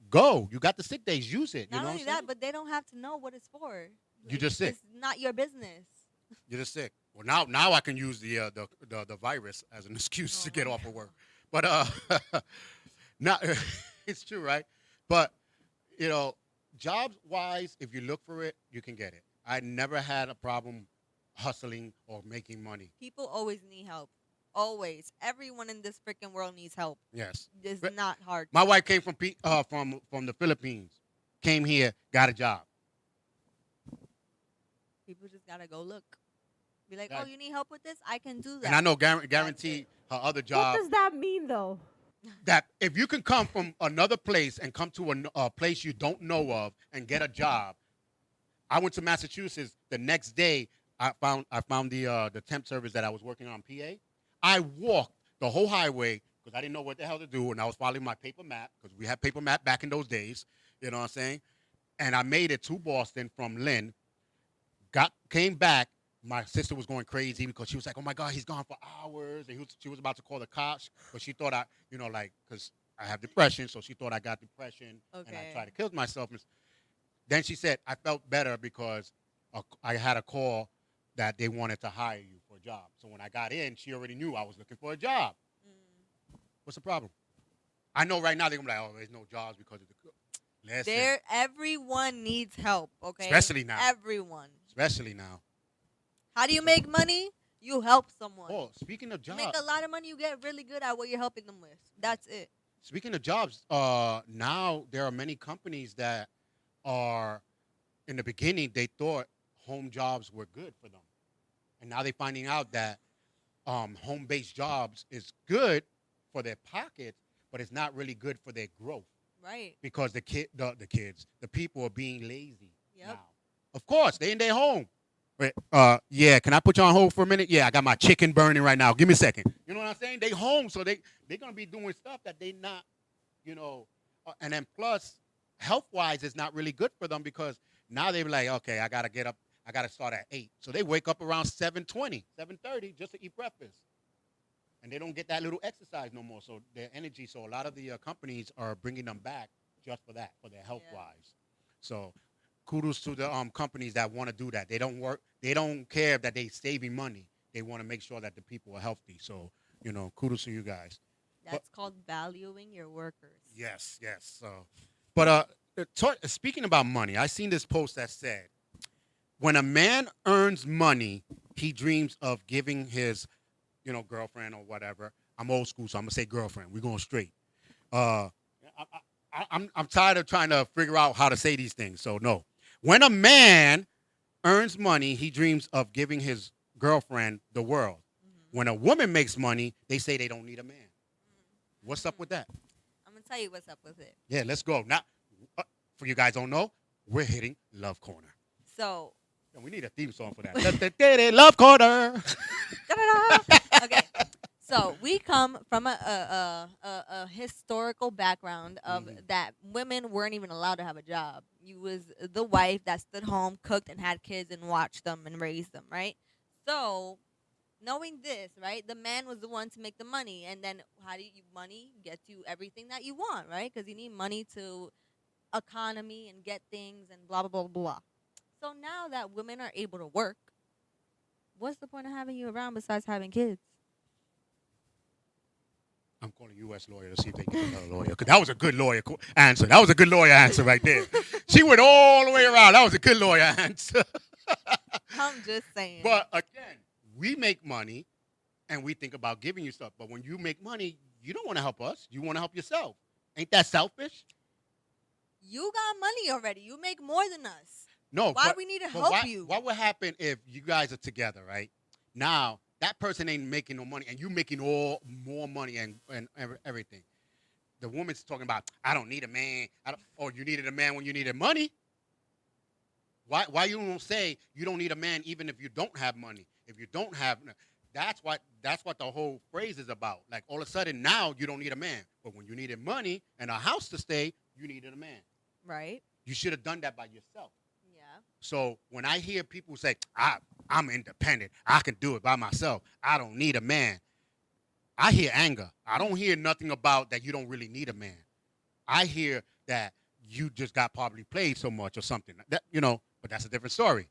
Go. You got the sick days. Use it. You Not know only what I'm that, but they don't have to know what it's for. You just sick. It's not your business. You're just sick. Well, now I can use the virus as an excuse to get off of work. But not it's true, right? But jobs-wise, if you look for it, you can get it. I never had a problem hustling or making money. People always need help. Always. Everyone in this freaking world needs help. Yes. It's But not hard. my wife came from the Philippines, came here, got a job. People just gotta go look. Be like, Yeah. oh, you need help with this? I can do that. And I know guarantee her other What job does that mean, though? that if you can come from another place and come to a place you don't know of and get a job. I went to Massachusetts the next day. I found the temp service that I was working on PA. I walked the whole highway because I didn't know what the hell to do, and I was following my paper map because we had paper map back in those days. You know what I'm saying? And I made it to Boston from Lynn. Came back. My sister was going crazy because she was like, "Oh my God, he's gone for hours," and she was about to call the cops, but she thought because I have depression, so she thought I got depression, and I Okay. tried to kill myself. Then she said I felt better because I had a call that they wanted to hire you for a job. So when I got in, she already knew I was looking for a job. Mm. What's the problem? I know right now they're gonna be like, "Oh, there's no jobs because of the." Listen, Everyone needs help, okay? especially now. Everyone. Especially now. How do you make money? You help someone. Oh, speaking of You make jobs, a lot of money, you get really good at what you're helping them with. That's it. now there are many companies that are in the beginning they thought home jobs were good for them, and now they're finding out that home-based jobs is good for their pockets, but it's not really good for their growth Right. because the kids, the people are being lazy Yep. now. Of course, they in their home. Wait, yeah, can I put you on hold for a minute? Yeah, I got my chicken burning right now. Give me a second. You know what I'm saying? They home, so they're gonna be doing stuff that they not, you know, and then plus health wise, it's not really good for them because now they're like, okay, I gotta get up, I gotta start at 8, so they wake up around 7:20, 7:30 just to eat breakfast, and they don't get that little exercise no more. So their energy, so a lot of the companies are bringing them back just for that, for their health wise. So kudos to the companies that want to do that. They don't care that they saving money. They want to make sure that the people are healthy. So, kudos to you guys. That's called valuing your workers. Yes. So, but speaking about money, I seen this post that said, when a man earns money, he dreams of giving his, girlfriend or whatever. I'm old school, so I'm gonna say girlfriend. We're going straight. I'm tired of trying to figure out how to say these things. So no, when a man earns money, he dreams of giving his girlfriend the world. When a woman makes money, they say they don't need a man. What's up with that? I'm gonna tell you what's up with it. Yeah, let's go. Now, for you guys don't know, we're hitting Love Corner. So And we need a theme song for that. Love Corner. okay. So we come from a historical background of that women weren't even allowed to have a job. You was the wife that stood home, cooked, and had kids and watched them and raised them, right? So knowing this, right, the man was the one to make the money, and then how do you money gets you everything that you want, right? Because you need money to economy and get things and blah blah blah blah. So now that women are able to work, what's the point of having you around besides having kids? I'm calling U.S. lawyer to see if they get another lawyer. Because that was a good lawyer answer. That was a good lawyer answer right there. She went all the way around. That was a good lawyer answer. I'm just saying. But again, we make money and we think about giving you stuff. But when you make money, you don't want to help us. You want to help yourself. Ain't that selfish? You got money already. You make more than us. No. Why we need to help you? What would happen if you guys are together, right? Now, that person ain't making no money and you making more money and everything. The woman's talking about, I don't need a man. You needed a man when you needed money. Why you don't say you don't need a man even if you don't have money? If you don't have, that's what the whole phrase is about. Like all of a sudden now you don't need a man, but when you needed money and a house to stay, you needed a man. Right. You should have done that by yourself. Yeah. So when I hear people say, I'm independent, I can do it by myself, I don't need a man, I hear anger. I don't hear nothing about that you don't really need a man. I hear that you just got probably played so much or something. That, but that's a different story.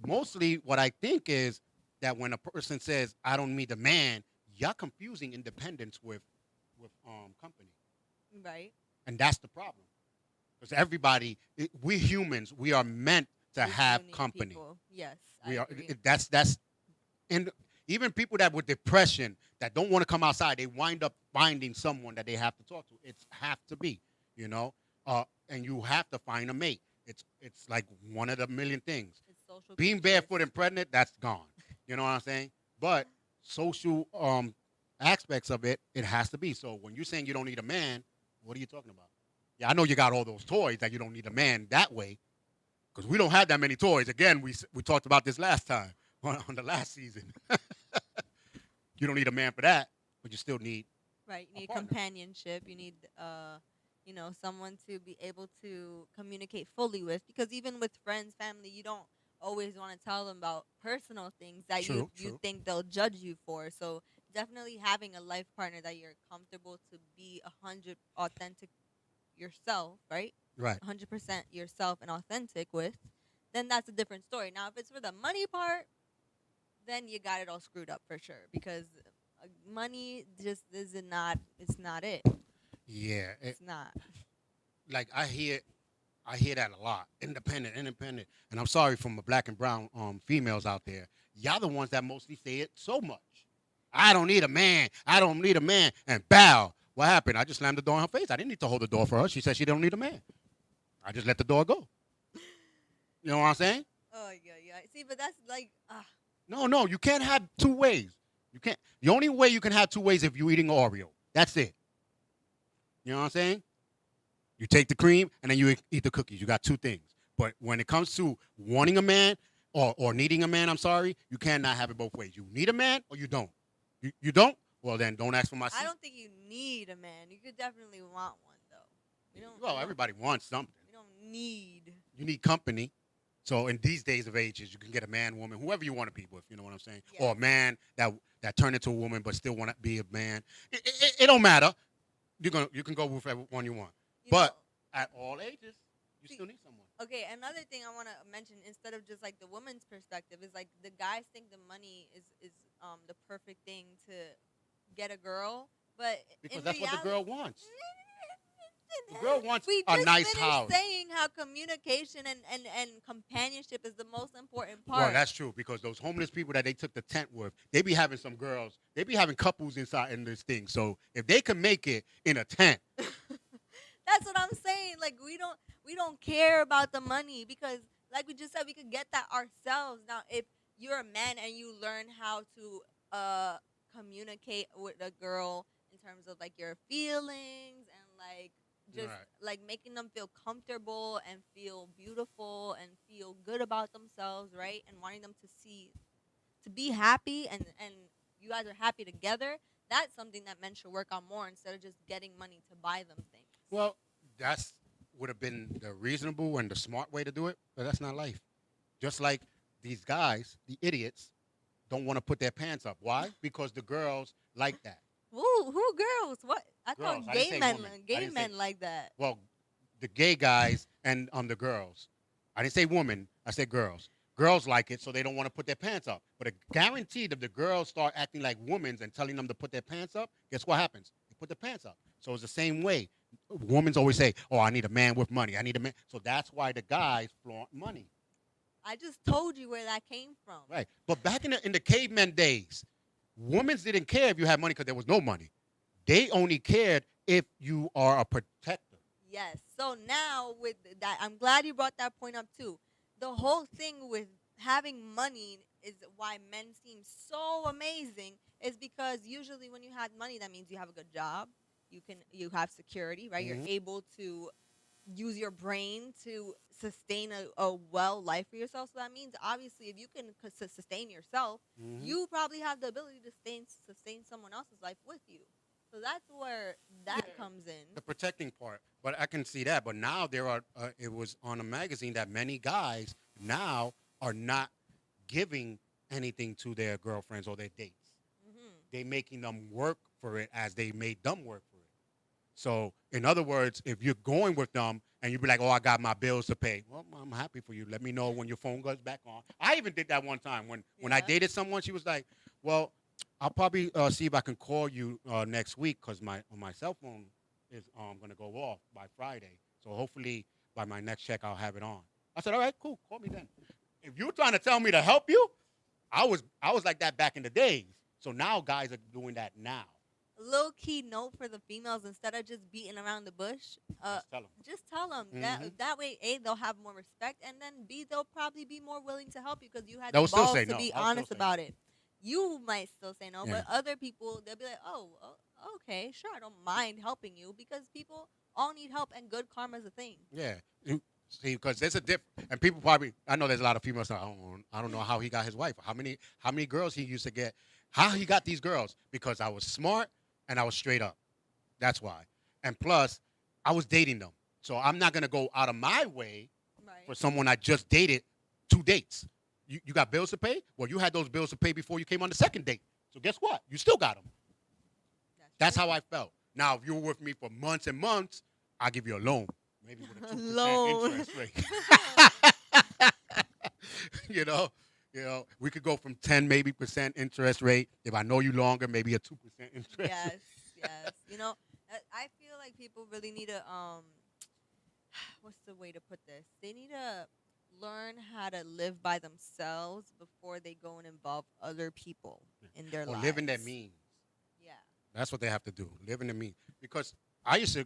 Mostly what I think is that when a person says, I don't need a man, you're confusing independence with company. Right. And that's the problem. Because everybody, we humans, we are meant to have company. People. Yes. We I are. agree. That's, and even people that with depression that don't want to come outside, they wind up finding someone that they have to talk to. It's have to be, and you have to find a mate. It's like one of the million things. It's social Being creatures. barefoot and pregnant, that's gone. You know what I'm saying? But social aspects of it, it has to be. So when you're saying you don't need a man, what are you talking about? Yeah, I know you got all those toys that you don't need a man that way, because we don't have that many toys. Again, we talked about this last time on the last season. You don't need a man for that, but you still need. Right. You need partner. companionship. You need someone to be able to communicate fully with, because even with friends, family, you don't always want to tell them about personal things that True. you think they'll judge you for. So definitely having a life partner that you're comfortable to be 100 authentic yourself, right? Right. 100% yourself and authentic with, then that's a different story. Now, if it's for the money part, then you got it all screwed up for sure, because money just it's not it. Yeah. It's not. like I hear that a lot. Independent, independent. And I'm sorry from the black and brown females out there. Y'all the ones that mostly say it so much. I don't need a man. I don't need a man. And bow. What happened? I just slammed the door in her face. I didn't need to hold the door for her. She said she don't need a man. I just let the door go. You know what I'm saying? Oh yeah, yeah. See, but that's like, No, you can't have two ways. You can't. The only way you can have two ways if you're eating Oreo. That's it. You know what I'm saying? You take the cream and then you eat the cookies. You got two things. But when it comes to wanting a man or needing a man, I'm sorry, you cannot have it both ways. You need a man or you don't. You don't? Well, then don't ask for my seat. I don't think you need a man. You could definitely want one though. Well, everybody wants something. We don't need. You need company. So in these days of ages, you can get a man, woman, whoever you want to be with. You know what I'm saying? Yeah. Or a man that turned into a woman but still want to be a man. It don't matter. You can go with everyone you want. But at all ages, you still need someone. Okay, another thing I want to mention, instead of just like the woman's perspective, is like the guys think the money is the perfect thing to get a girl, but Because in that's reality, what the girl wants. The girl wants we a just nice finished house. saying how communication and companionship is the most important part. Well, that's true because those homeless people that they took the tent with, they be having some girls, they be having couples inside in this thing. So if they can make it in a tent, That's what I'm saying. Like we don't care about the money because, like we just said, we could get that ourselves. Now, if you're a man and you learn how to communicate with a girl in terms of like your feelings and like just Right. like making them feel comfortable and feel beautiful and feel good about themselves, right? And wanting them to be happy and you guys are happy together. That's something that men should work on more instead of just getting money to buy them things. well, that's would have been the reasonable and the smart way to do it, but that's not life. Just like these guys, the idiots, don't want to put their pants up. Why? Because the girls like that. Who girls? What? I Girls. thought I gay didn't say men, women. I gay didn't men say- like that. Well, the gay guys and the girls. I didn't say women. I said girls. Girls like it, so they don't want to put their pants up. But guaranteed, if the girls start acting like women and telling them to put their pants up, guess what happens? They put their pants up. So it's the same way. Women always say, "Oh, I need a man with money. I need a man." So that's why the guys flaunt money, I just told you where that came from. right? But back in the caveman days, women didn't care if you had money because there was no money. They only cared if you are a protector. Yes. So now with that, I'm glad you brought that point up too. The whole thing with having money is why men seem so amazing is because usually when you have money, that means you have a good job. You have security, right? Mhm. You're able to use your brain to sustain a well life for yourself. So that means obviously if you can sustain yourself, Mhm. you probably have the ability to sustain someone else's life with you. So that's where that comes in. The protecting part, but I can see that. But now there are. It was on a magazine that many guys now are not giving anything to their girlfriends or their dates. They making them work for it as they made them work for it. So, in other words, if you're going with them and you be like, "Oh, I got my bills to pay," well, I'm happy for you. Let me know when your phone goes back on. I even did that one time when I Yeah. dated someone. She was like, "Well, I'll probably see if I can call you next week because my cell phone is gonna go off by Friday. So hopefully by my next check I'll have it on." I said, "All right, cool. Call me then." If you're trying to tell me to help you, I was like that back in the days. So now guys are doing that now. Low key note for the females: instead of just beating around the bush, Just tell 'em. just tell them that way. A, they'll have more respect, and then B, they'll probably be more willing to help you because you had They'll the still balls say to no. be I'll still honest say about no. it. You might still say no, Yeah. but other people they'll be like, oh, okay, sure, I don't mind helping you because people all need help, and good karma is a thing. Yeah. See, because there's a difference, and people probably. I know there's a lot of females. I don't know how he got his wife. How many girls he used to get? How he got these girls? Because I was smart and I was straight up. That's why. And plus, I was dating them, so I'm not gonna go out of my way Right. for someone I just dated 2 dates. You got bills to pay? Well, you had those bills to pay before you came on the second date. So guess what? You still got them. That's how I felt. Now, if you were with me for months and months, I'll give you a loan. Maybe with a 2% Loan. interest rate. you know, we could go from 10 maybe percent interest rate. If I know you longer, maybe a 2% interest. Yes, yes. You know, I feel like people really need to what's the way to put this? They need to learn how to live by themselves before they go and involve other people in their Or lives. live in their means. Yeah. That's what they have to do. Live in their means. Because I used to,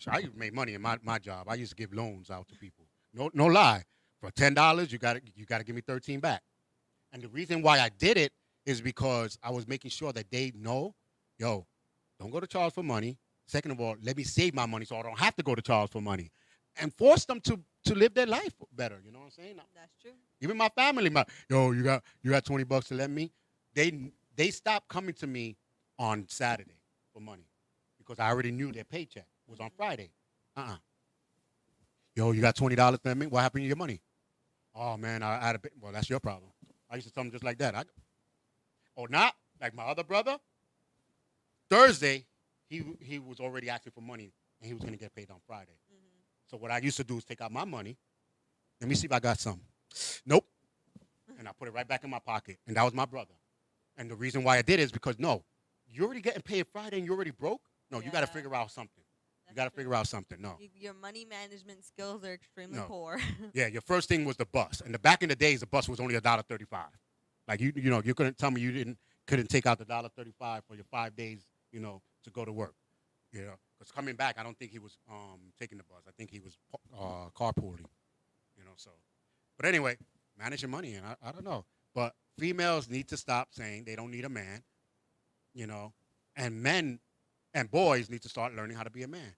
I made money in my job. I used to give loans out to people. No lie. For $10, you got to give me 13 back. And the reason why I did it is because I was making sure that they know, yo, don't go to Charles for money. Second of all, let me save my money so I don't have to go to Charles for money. And force them to live their life better. You know what I'm saying? That's true. Even my family, yo, you got $20 to lend me. They stopped coming to me on Saturday for money because I already knew their paycheck was on Friday. Yo, you got $20 to lend me? What happened to your money? Oh man, I had a bit. Well, that's your problem. I used to tell them just like that. Or not like my other brother. Thursday, he was already asking for money and he was gonna get paid on Friday. So what I used to do is take out my money. Let me see if I got some. Nope. And I put it right back in my pocket. And that was my brother. And the reason why I did it is because, no, you're already getting paid Friday and you're already broke? No, you got to Yeah. figure out something. You That's got to true. figure out something. No. Your money management skills are extremely No. poor. Yeah, your first thing was the bus. And back in the days, the bus was only $1.35. Like, you couldn't tell me couldn't take out the $1.35 for your 5 days, to go to work. Because coming back, I don't think he was taking the bus. I think he was carpooling, so. But anyway, manage your money, and I don't know. But females need to stop saying they don't need a man, and men and boys need to start learning how to be a man.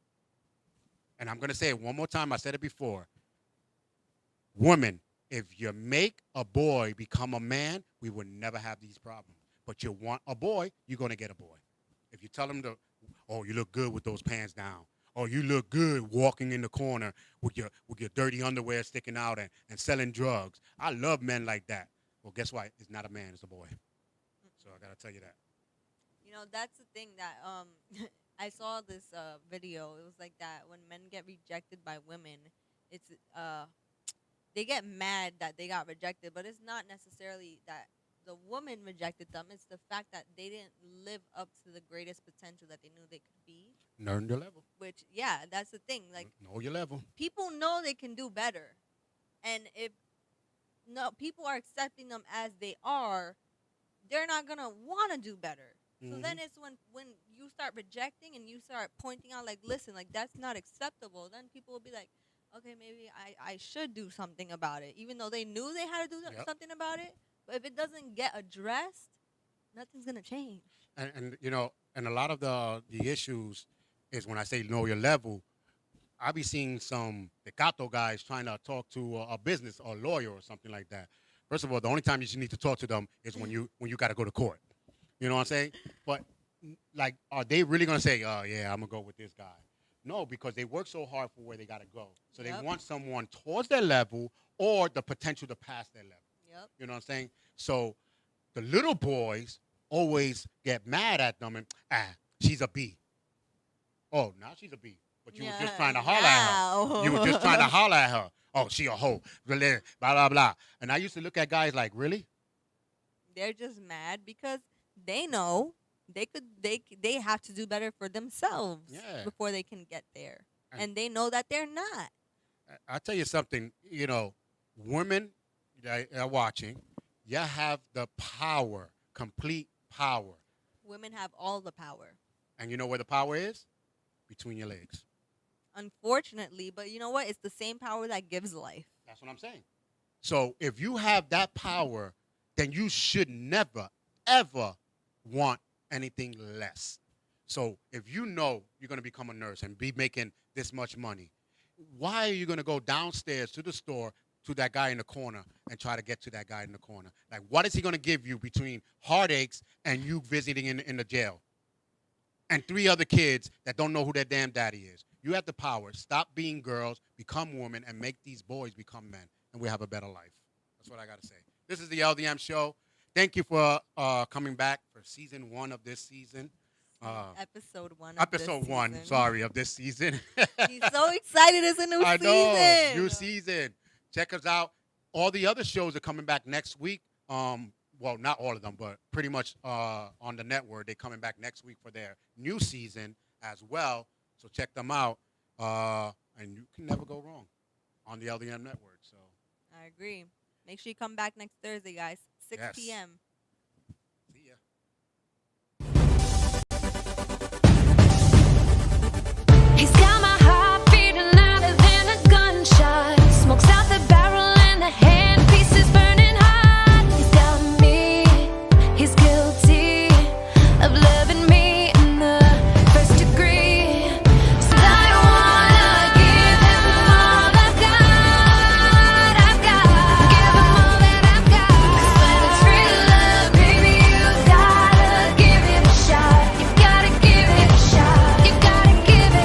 And I'm going to say it one more time. I said it before. Women, if you make a boy become a man, we would never have these problems. But you want a boy, you're going to get a boy. If you tell him oh, you look good with those pants down. Or you look good walking in the corner with your dirty underwear sticking out and selling drugs. I love men like that. Well, guess what? It's not a man, it's a boy. So I got to tell you that. That's the thing that I saw this video. It was like that when men get rejected by women, it's they get mad that they got rejected, but it's not necessarily that the woman rejected them. It's the fact that they didn't live up to the greatest potential that they knew they could be. Learn your level. Which, yeah, that's the thing. Like, know your level. people know they can do better, and if people are accepting them as they are, they're not gonna want to do better. So then it's when you start rejecting and you start pointing out, like, listen, like, that's not acceptable. Then people will be like, okay, maybe I should do something about it, even though they knew they had to do something about it. But if it doesn't get addressed, nothing's gonna change. And a lot of the issues is when I say know your level. I be seeing some Tecato guys trying to talk to a business or a lawyer or something like that. First of all, the only time you should need to talk to them is when you got to go to court. You know what I'm saying? But like, are they really gonna say, "Oh yeah, I'm gonna go with this guy"? No, because they work so hard for where they gotta go. So they want someone towards their level or the potential to pass their level. Yep. You know what I'm saying? So the little boys always get mad at them and she's a B. Oh, now she's a B. But you were just trying to holler at her. You were just trying to holler at her. Oh, she a hoe. Blah, blah, blah. And I used to look at guys like, really? They're just mad because they know they have to do better for themselves before they can get there. And they know that they're not. I'll tell you something, women that are watching, you have the power, complete power. Women have all the power. And you know where the power is? Between your legs. Unfortunately, but you know what? It's the same power that gives life. That's what I'm saying. So if you have that power, then you should never, ever want anything less. So if you know you're going to become a nurse and be making this much money, why are you going to go downstairs to the store to that guy in the corner and try to get to that guy in the corner? Like, what is he going to give you between heartaches and you visiting in the jail? And 3 other kids that don't know who their damn daddy is. You have the power. Stop being girls, become women, and make these boys become men. And we have a better life. That's what I got to say. This is the LDM Show. Thank you for coming back for season 1 of this season. Episode 1 of Episode this 1, season. sorry, of this season. He's so excited. It's a new I season. know, new season. Check us out. All the other shows are coming back next week. Well, not all of them, but pretty much on the network. They're coming back next week for their new season as well. So check them out. and you can never go wrong on the LDM network. So I agree. Make sure you come back next Thursday, guys. 6 Yes. p.m.